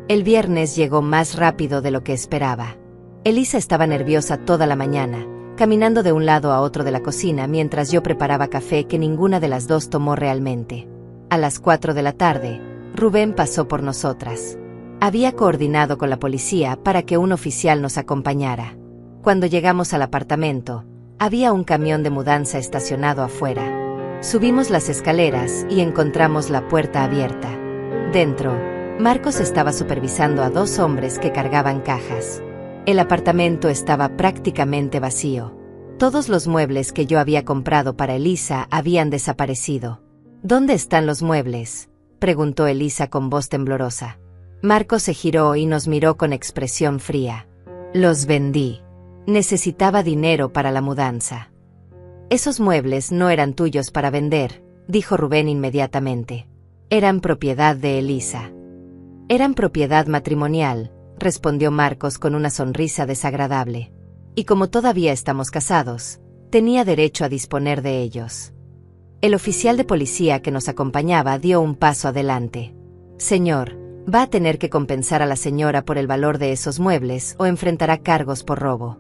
[SPEAKER 1] El viernes llegó más rápido de lo que esperaba. Elisa estaba nerviosa toda la mañana, caminando de un lado a otro de la cocina mientras yo preparaba café que ninguna de las dos tomó realmente. A las 4 de la tarde, Rubén pasó por nosotras. Había coordinado con la policía para que un oficial nos acompañara. Cuando llegamos al apartamento, había un camión de mudanza estacionado afuera. Subimos las escaleras y encontramos la puerta abierta. Dentro, Marcos estaba supervisando a 2 hombres que cargaban cajas. El apartamento estaba prácticamente vacío. Todos los muebles que yo había comprado para Elisa habían desaparecido. ¿Dónde están los muebles?, preguntó Elisa con voz temblorosa. Marcos se giró y nos miró con expresión fría. Los vendí. Necesitaba dinero para la mudanza. Esos muebles no eran tuyos para vender, dijo Rubén inmediatamente. Eran propiedad de Elisa. Eran propiedad matrimonial, respondió Marcos con una sonrisa desagradable. Y como todavía estamos casados, tenía derecho a disponer de ellos. El oficial de policía que nos acompañaba dio un paso adelante. Señor, va a tener que compensar a la señora por el valor de esos muebles o enfrentará cargos por robo.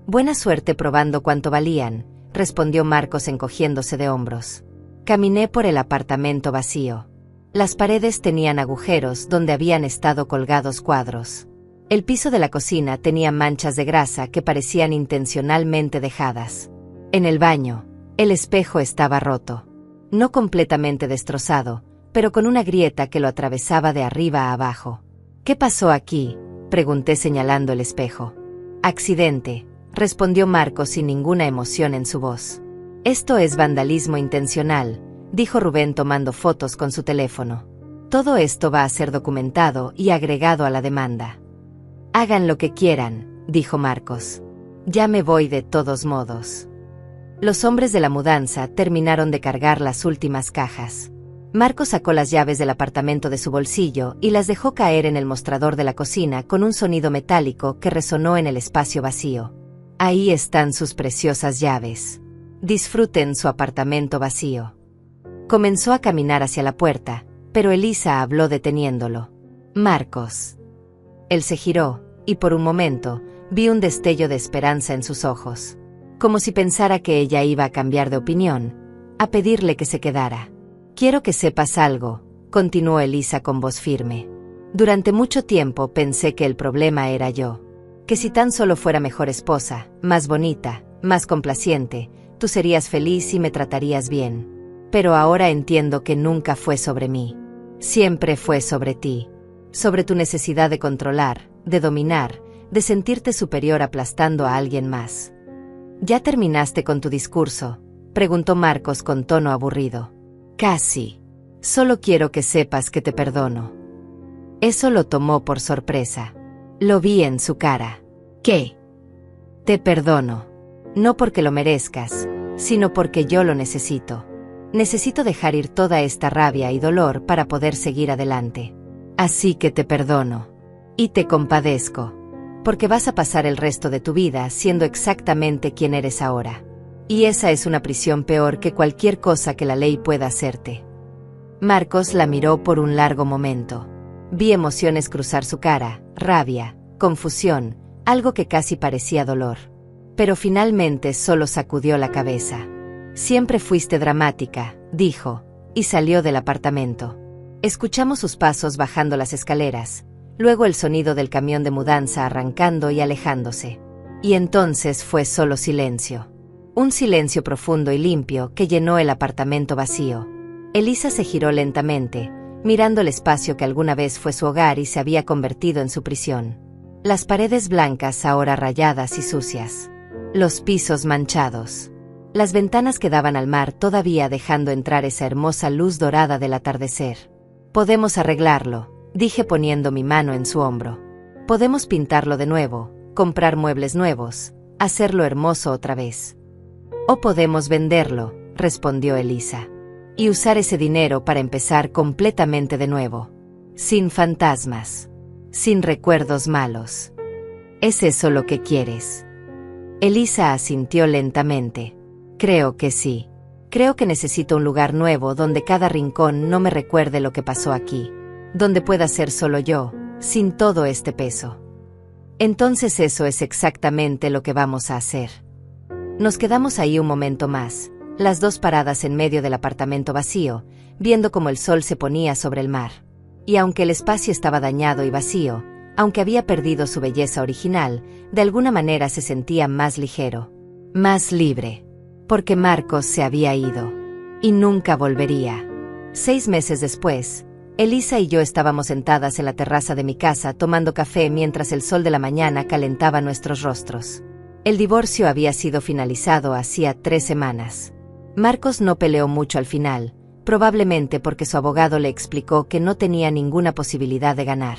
[SPEAKER 1] Buena suerte probando cuánto valían, respondió Marcos encogiéndose de hombros. Caminé por el apartamento vacío. Las paredes tenían agujeros donde habían estado colgados cuadros. El piso de la cocina tenía manchas de grasa que parecían intencionalmente dejadas. En el baño, el espejo estaba roto. No completamente destrozado, pero con una grieta que lo atravesaba de arriba a abajo. ¿Qué pasó aquí?, pregunté señalando el espejo. Accidente, respondió Marcos sin ninguna emoción en su voz. Esto es vandalismo intencional, dijo Rubén tomando fotos con su teléfono. Todo esto va a ser documentado y agregado a la demanda. Hagan lo que quieran, dijo Marcos. Ya me voy de todos modos. Los hombres de la mudanza terminaron de cargar las últimas cajas. Marcos sacó las llaves del apartamento de su bolsillo y las dejó caer en el mostrador de la cocina con un sonido metálico que resonó en el espacio vacío. Ahí están sus preciosas llaves. Disfruten su apartamento vacío. Comenzó a caminar hacia la puerta, pero Elisa habló deteniéndolo. Marcos. Él se giró, y por un momento, vi un destello de esperanza en sus ojos. Como si pensara que ella iba a cambiar de opinión, a pedirle que se quedara. Quiero que sepas algo, continuó Elisa con voz firme. Durante mucho tiempo pensé que el problema era yo. Que si tan solo fuera mejor esposa, más bonita, más complaciente, tú serías feliz y me tratarías bien. Pero ahora entiendo que nunca fue sobre mí. Siempre fue sobre ti. Sobre tu necesidad de controlar, de dominar, de sentirte superior aplastando a alguien más. ¿Ya terminaste con tu discurso?, preguntó Marcos con tono aburrido. Casi. Solo quiero que sepas que te perdono. Eso lo tomó por sorpresa. Lo vi en su cara. ¿Qué? Te perdono. No porque lo merezcas, sino porque yo lo necesito. Necesito dejar ir toda esta rabia y dolor para poder seguir adelante. Así que te perdono. Y te compadezco. Porque vas a pasar el resto de tu vida siendo exactamente quien eres ahora. Y esa es una prisión peor que cualquier cosa que la ley pueda hacerte. Marcos la miró por un largo momento. Vi emociones cruzar su cara, rabia, confusión, algo que casi parecía dolor. Pero finalmente solo sacudió la cabeza. Siempre fuiste dramática, dijo, y salió del apartamento. Escuchamos sus pasos bajando las escaleras, luego el sonido del camión de mudanza arrancando y alejándose. Y entonces fue solo silencio. Un silencio profundo y limpio que llenó el apartamento vacío. Elisa se giró lentamente, mirando el espacio que alguna vez fue su hogar y se había convertido en su prisión. Las paredes blancas ahora rayadas y sucias. Los pisos manchados. Las ventanas que daban al mar todavía dejando entrar esa hermosa luz dorada del atardecer. Podemos arreglarlo, dije poniendo mi mano en su hombro. Podemos pintarlo de nuevo, comprar muebles nuevos, hacerlo hermoso otra vez. O podemos venderlo, respondió Elisa. Y usar ese dinero para empezar completamente de nuevo. Sin fantasmas. Sin recuerdos malos. ¿Es eso lo que quieres? Elisa asintió lentamente. Creo que sí. Creo que necesito un lugar nuevo donde cada rincón no me recuerde lo que pasó aquí. Donde pueda ser solo yo, sin todo este peso. Entonces eso es exactamente lo que vamos a hacer. Nos quedamos ahí un momento más, las dos paradas en medio del apartamento vacío, viendo cómo el sol se ponía sobre el mar. Y aunque el espacio estaba dañado y vacío, aunque había perdido su belleza original, de alguna manera se sentía más ligero, más libre. Porque Marcos se había ido. Y nunca volvería. 6 meses después, Elisa y yo estábamos sentadas en la terraza de mi casa tomando café mientras el sol de la mañana calentaba nuestros rostros. El divorcio había sido finalizado hacía 3 semanas. Marcos no peleó mucho al final, probablemente porque su abogado le explicó que no tenía ninguna posibilidad de ganar.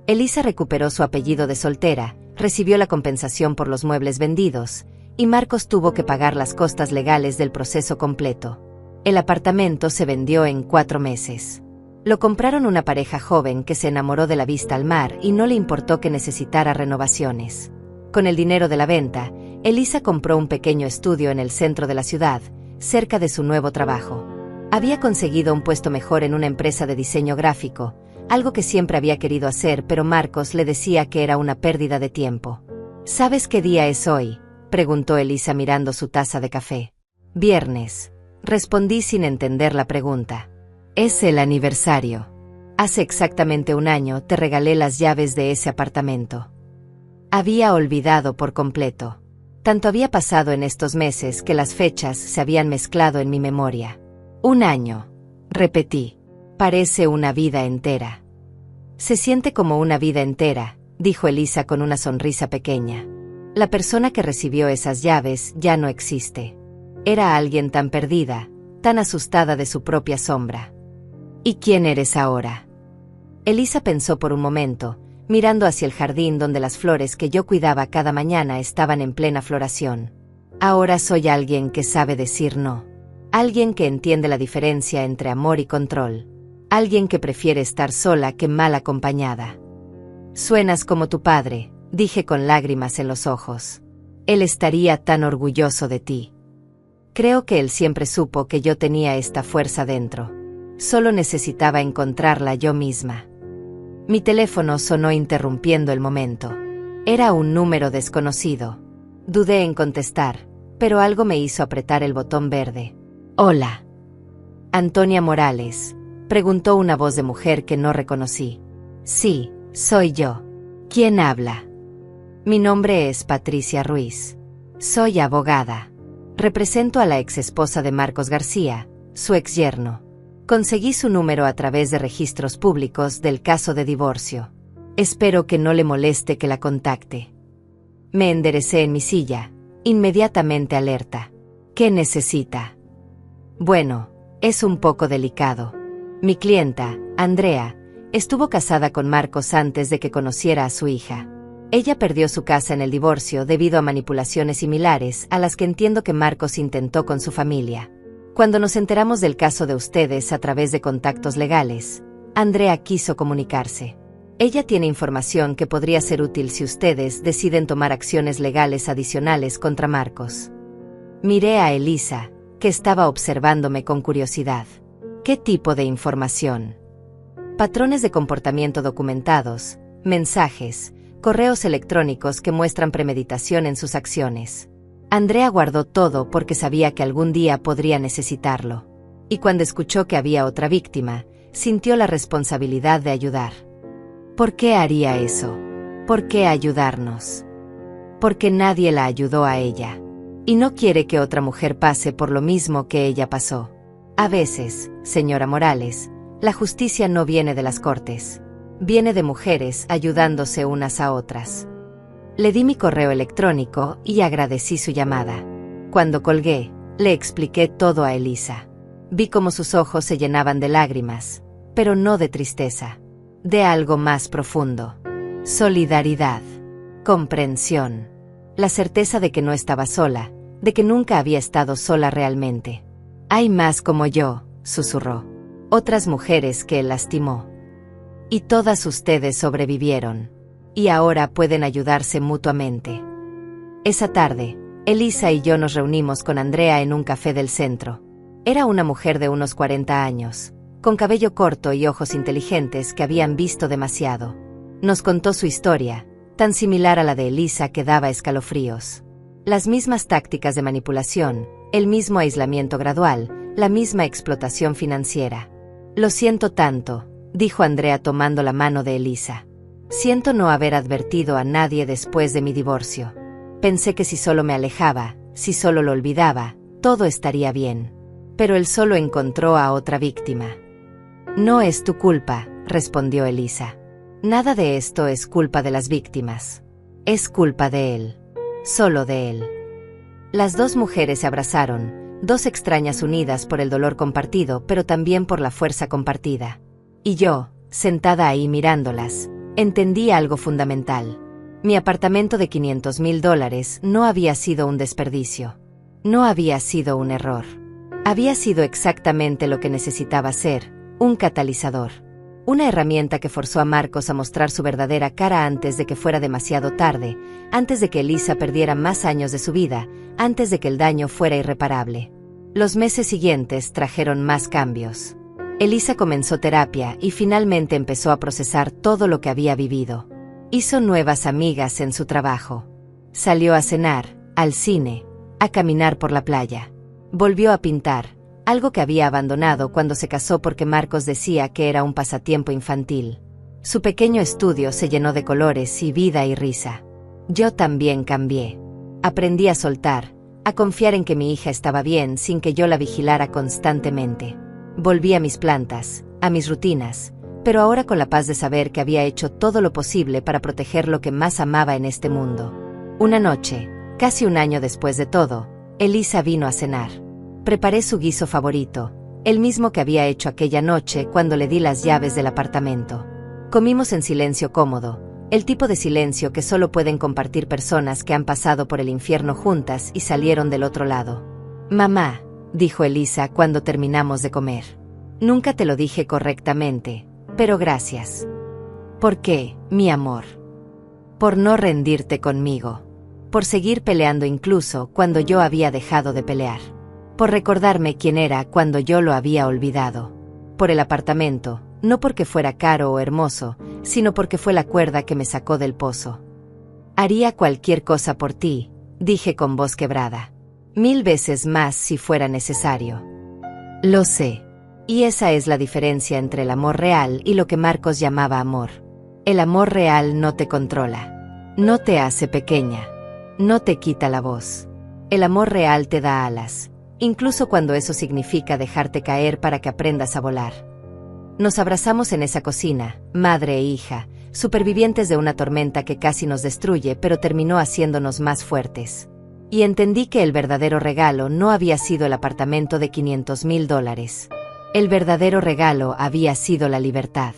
[SPEAKER 1] Elisa recuperó su apellido de soltera, recibió la compensación por los muebles vendidos, y Marcos tuvo que pagar las costas legales del proceso completo. El apartamento se vendió en 4 meses. Lo compraron una pareja joven que se enamoró de la vista al mar y no le importó que necesitara renovaciones. Con el dinero de la venta, Elisa compró un pequeño estudio en el centro de la ciudad, cerca de su nuevo trabajo. Había conseguido un puesto mejor en una empresa de diseño gráfico, algo que siempre había querido hacer, pero Marcos le decía que era una pérdida de tiempo. ¿Sabes qué día es hoy?, preguntó Elisa mirando su taza de café. Viernes, respondí sin entender la pregunta. Es el aniversario. Hace exactamente un año te regalé las llaves de ese apartamento. Había olvidado por completo. Tanto había pasado en estos meses que las fechas se habían mezclado en mi memoria. Un año, repetí. Parece una vida entera. Se siente como una vida entera, dijo Elisa con una sonrisa pequeña. La persona que recibió esas llaves ya no existe. Era alguien tan perdida, tan asustada de su propia sombra. ¿Y quién eres ahora? Elisa pensó por un momento, mirando hacia el jardín donde las flores que yo cuidaba cada mañana estaban en plena floración. Ahora soy alguien que sabe decir no. Alguien que entiende la diferencia entre amor y control. Alguien que prefiere estar sola que mal acompañada. Suenas como tu padre, dije con lágrimas en los ojos. Él estaría tan orgulloso de ti. Creo que él siempre supo que yo tenía esta fuerza dentro. Solo necesitaba encontrarla yo misma. Mi teléfono sonó interrumpiendo el momento. Era un número desconocido. Dudé en contestar, pero algo me hizo apretar el botón verde. Hola. Antonia Morales, preguntó una voz de mujer que no reconocí. Sí, soy yo. ¿Quién habla? Mi nombre es Patricia Ruiz. Soy abogada. Represento a la exesposa de Marcos García, su exyerno. Conseguí su número a través de registros públicos del caso de divorcio. Espero que no le moleste que la contacte. Me enderecé en mi silla, inmediatamente alerta. ¿Qué necesita? Bueno, es un poco delicado. Mi clienta, Andrea, estuvo casada con Marcos antes de que conociera a su hija. Ella perdió su casa en el divorcio debido a manipulaciones similares a las que entiendo que Marcos intentó con su familia. Cuando nos enteramos del caso de ustedes a través de contactos legales, Andrea quiso comunicarse. Ella tiene información que podría ser útil si ustedes deciden tomar acciones legales adicionales contra Marcos. Miré a Elisa, que estaba observándome con curiosidad. ¿Qué tipo de información? Patrones de comportamiento documentados, mensajes, correos electrónicos que muestran premeditación en sus acciones. Andrea guardó todo porque sabía que algún día podría necesitarlo. Y cuando escuchó que había otra víctima, sintió la responsabilidad de ayudar. ¿Por qué haría eso? ¿Por qué ayudarnos? Porque nadie la ayudó a ella. Y no quiere que otra mujer pase por lo mismo que ella pasó. A veces, señora Morales, la justicia no viene de las cortes. Viene de mujeres ayudándose unas a otras. Le di mi correo electrónico y agradecí su llamada. Cuando colgué, le expliqué todo a Elisa. Vi cómo sus ojos se llenaban de lágrimas, pero no de tristeza, de algo más profundo. Solidaridad, comprensión, la certeza de que no estaba sola, de que nunca había estado sola realmente. Hay más como yo, susurró. Otras mujeres que él lastimó. Y todas ustedes sobrevivieron. Y ahora pueden ayudarse mutuamente. Esa tarde, Elisa y yo nos reunimos con Andrea en un café del centro. Era una mujer de unos 40 años, con cabello corto y ojos inteligentes que habían visto demasiado. Nos contó su historia, tan similar a la de Elisa que daba escalofríos. Las mismas tácticas de manipulación, el mismo aislamiento gradual, la misma explotación financiera. Lo siento tanto, dijo Andrea tomando la mano de Elisa. Siento no haber advertido a nadie después de mi divorcio. Pensé que si solo me alejaba, si solo lo olvidaba, todo estaría bien. Pero él solo encontró a otra víctima. No es tu culpa, respondió Elisa. Nada de esto es culpa de las víctimas. Es culpa de él. Solo de él. Las dos mujeres se abrazaron, dos extrañas unidas por el dolor compartido, pero también por la fuerza compartida. Y yo, sentada ahí mirándolas, entendí algo fundamental. Mi apartamento de $500,000 no había sido un desperdicio. No había sido un error. Había sido exactamente lo que necesitaba ser, Un catalizador. Una herramienta que forzó a Marcos a mostrar su verdadera cara antes de que fuera demasiado tarde, antes de que Elisa perdiera más años de su vida, antes de que el daño fuera irreparable. Los meses siguientes trajeron más cambios. Elisa comenzó terapia y finalmente empezó a procesar todo lo que había vivido. Hizo nuevas amigas en su trabajo. Salió a cenar, al cine, a caminar por la playa. Volvió a pintar, algo que había abandonado cuando se casó porque Marcos decía que era un pasatiempo infantil. Su pequeño estudio se llenó de colores y vida y risa. Yo también cambié. Aprendí a soltar, a confiar en que mi hija estaba bien sin que yo la vigilara constantemente. Volví a mis plantas, a mis rutinas, pero ahora con la paz de saber que había hecho todo lo posible para proteger lo que más amaba en este mundo. Una noche, casi un año después de todo, Elisa vino a cenar. Preparé su guiso favorito, el mismo que había hecho aquella noche cuando le di las llaves del apartamento. Comimos en silencio cómodo, el tipo de silencio que solo pueden compartir personas que han pasado por el infierno juntas y salieron del otro lado. «Mamá», dijo Elisa cuando terminamos de comer. «Nunca te lo dije correctamente, pero gracias». «¿Por qué, mi amor?» «Por no rendirte conmigo. Por seguir peleando incluso cuando yo había dejado de pelear. Por recordarme quién era cuando yo lo había olvidado. Por el apartamento, no porque fuera caro o hermoso, sino porque fue la cuerda que me sacó del pozo. Haría cualquier cosa por ti», dije con voz quebrada. «1000 veces más si fuera necesario». «Lo sé. Y esa es la diferencia entre el amor real y lo que Marcos llamaba amor. El amor real no te controla. No te hace pequeña. No te quita la voz. El amor real te da alas, incluso cuando eso significa dejarte caer para que aprendas a volar». Nos abrazamos en esa cocina, madre e hija, supervivientes de una tormenta que casi nos destruye pero terminó haciéndonos más fuertes. Y entendí que el verdadero regalo no había sido el apartamento de $500,000. El verdadero regalo había sido la libertad,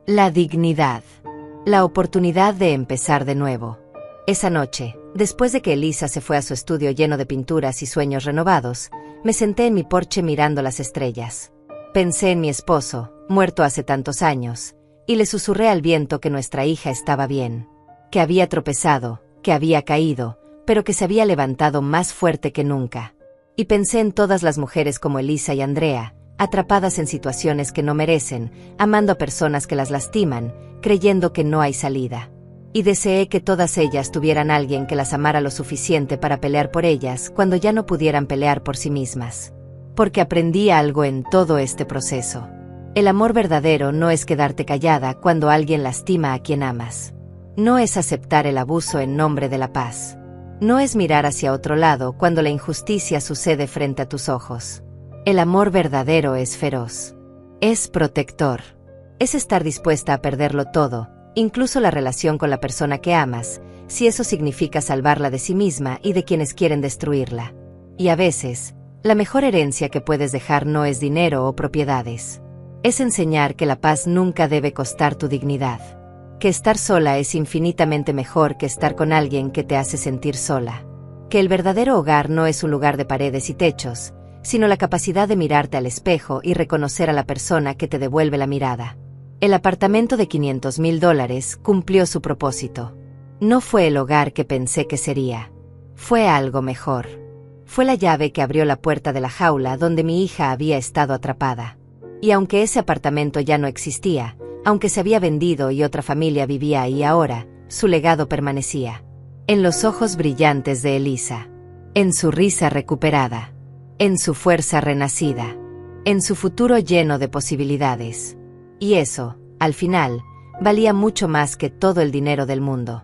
[SPEAKER 1] la dignidad, la oportunidad de empezar de nuevo. Esa noche, después de que Elisa se fue a su estudio lleno de pinturas y sueños renovados, me senté en mi porche mirando las estrellas. Pensé en mi esposo, muerto hace tantos años, y le susurré al viento que nuestra hija estaba bien, que había tropezado, que había caído, pero que se había levantado más fuerte que nunca. Y pensé en todas las mujeres como Elisa y Andrea, atrapadas en situaciones que no merecen, amando a personas que las lastiman, creyendo que no hay salida. Y deseé que todas ellas tuvieran alguien que las amara lo suficiente para pelear por ellas cuando ya no pudieran pelear por sí mismas. Porque aprendí algo en todo este proceso. El amor verdadero no es quedarte callada cuando alguien lastima a quien amas. No es aceptar el abuso en nombre de la paz. No es mirar hacia otro lado cuando la injusticia sucede frente a tus ojos. El amor verdadero es feroz. Es protector. Es estar dispuesta a perderlo todo, incluso la relación con la persona que amas, si eso significa salvarla de sí misma y de quienes quieren destruirla. Y a veces, la mejor herencia que puedes dejar no es dinero o propiedades. Es enseñar que la paz nunca debe costar tu dignidad. Que estar sola es infinitamente mejor que estar con alguien que te hace sentir sola. Que el verdadero hogar no es un lugar de paredes y techos, sino la capacidad de mirarte al espejo y reconocer a la persona que te devuelve la mirada. El apartamento de $500,000 cumplió su propósito. No fue el hogar que pensé que sería. Fue algo mejor. Fue la llave que abrió la puerta de la jaula donde mi hija había estado atrapada. Y aunque ese apartamento ya no existía, aunque se había vendido y otra familia vivía ahí ahora, su legado permanecía. En los ojos brillantes de Elisa. En su risa recuperada. En su fuerza renacida. En su futuro lleno de posibilidades. Y eso, al final, valía mucho más que todo el dinero del mundo.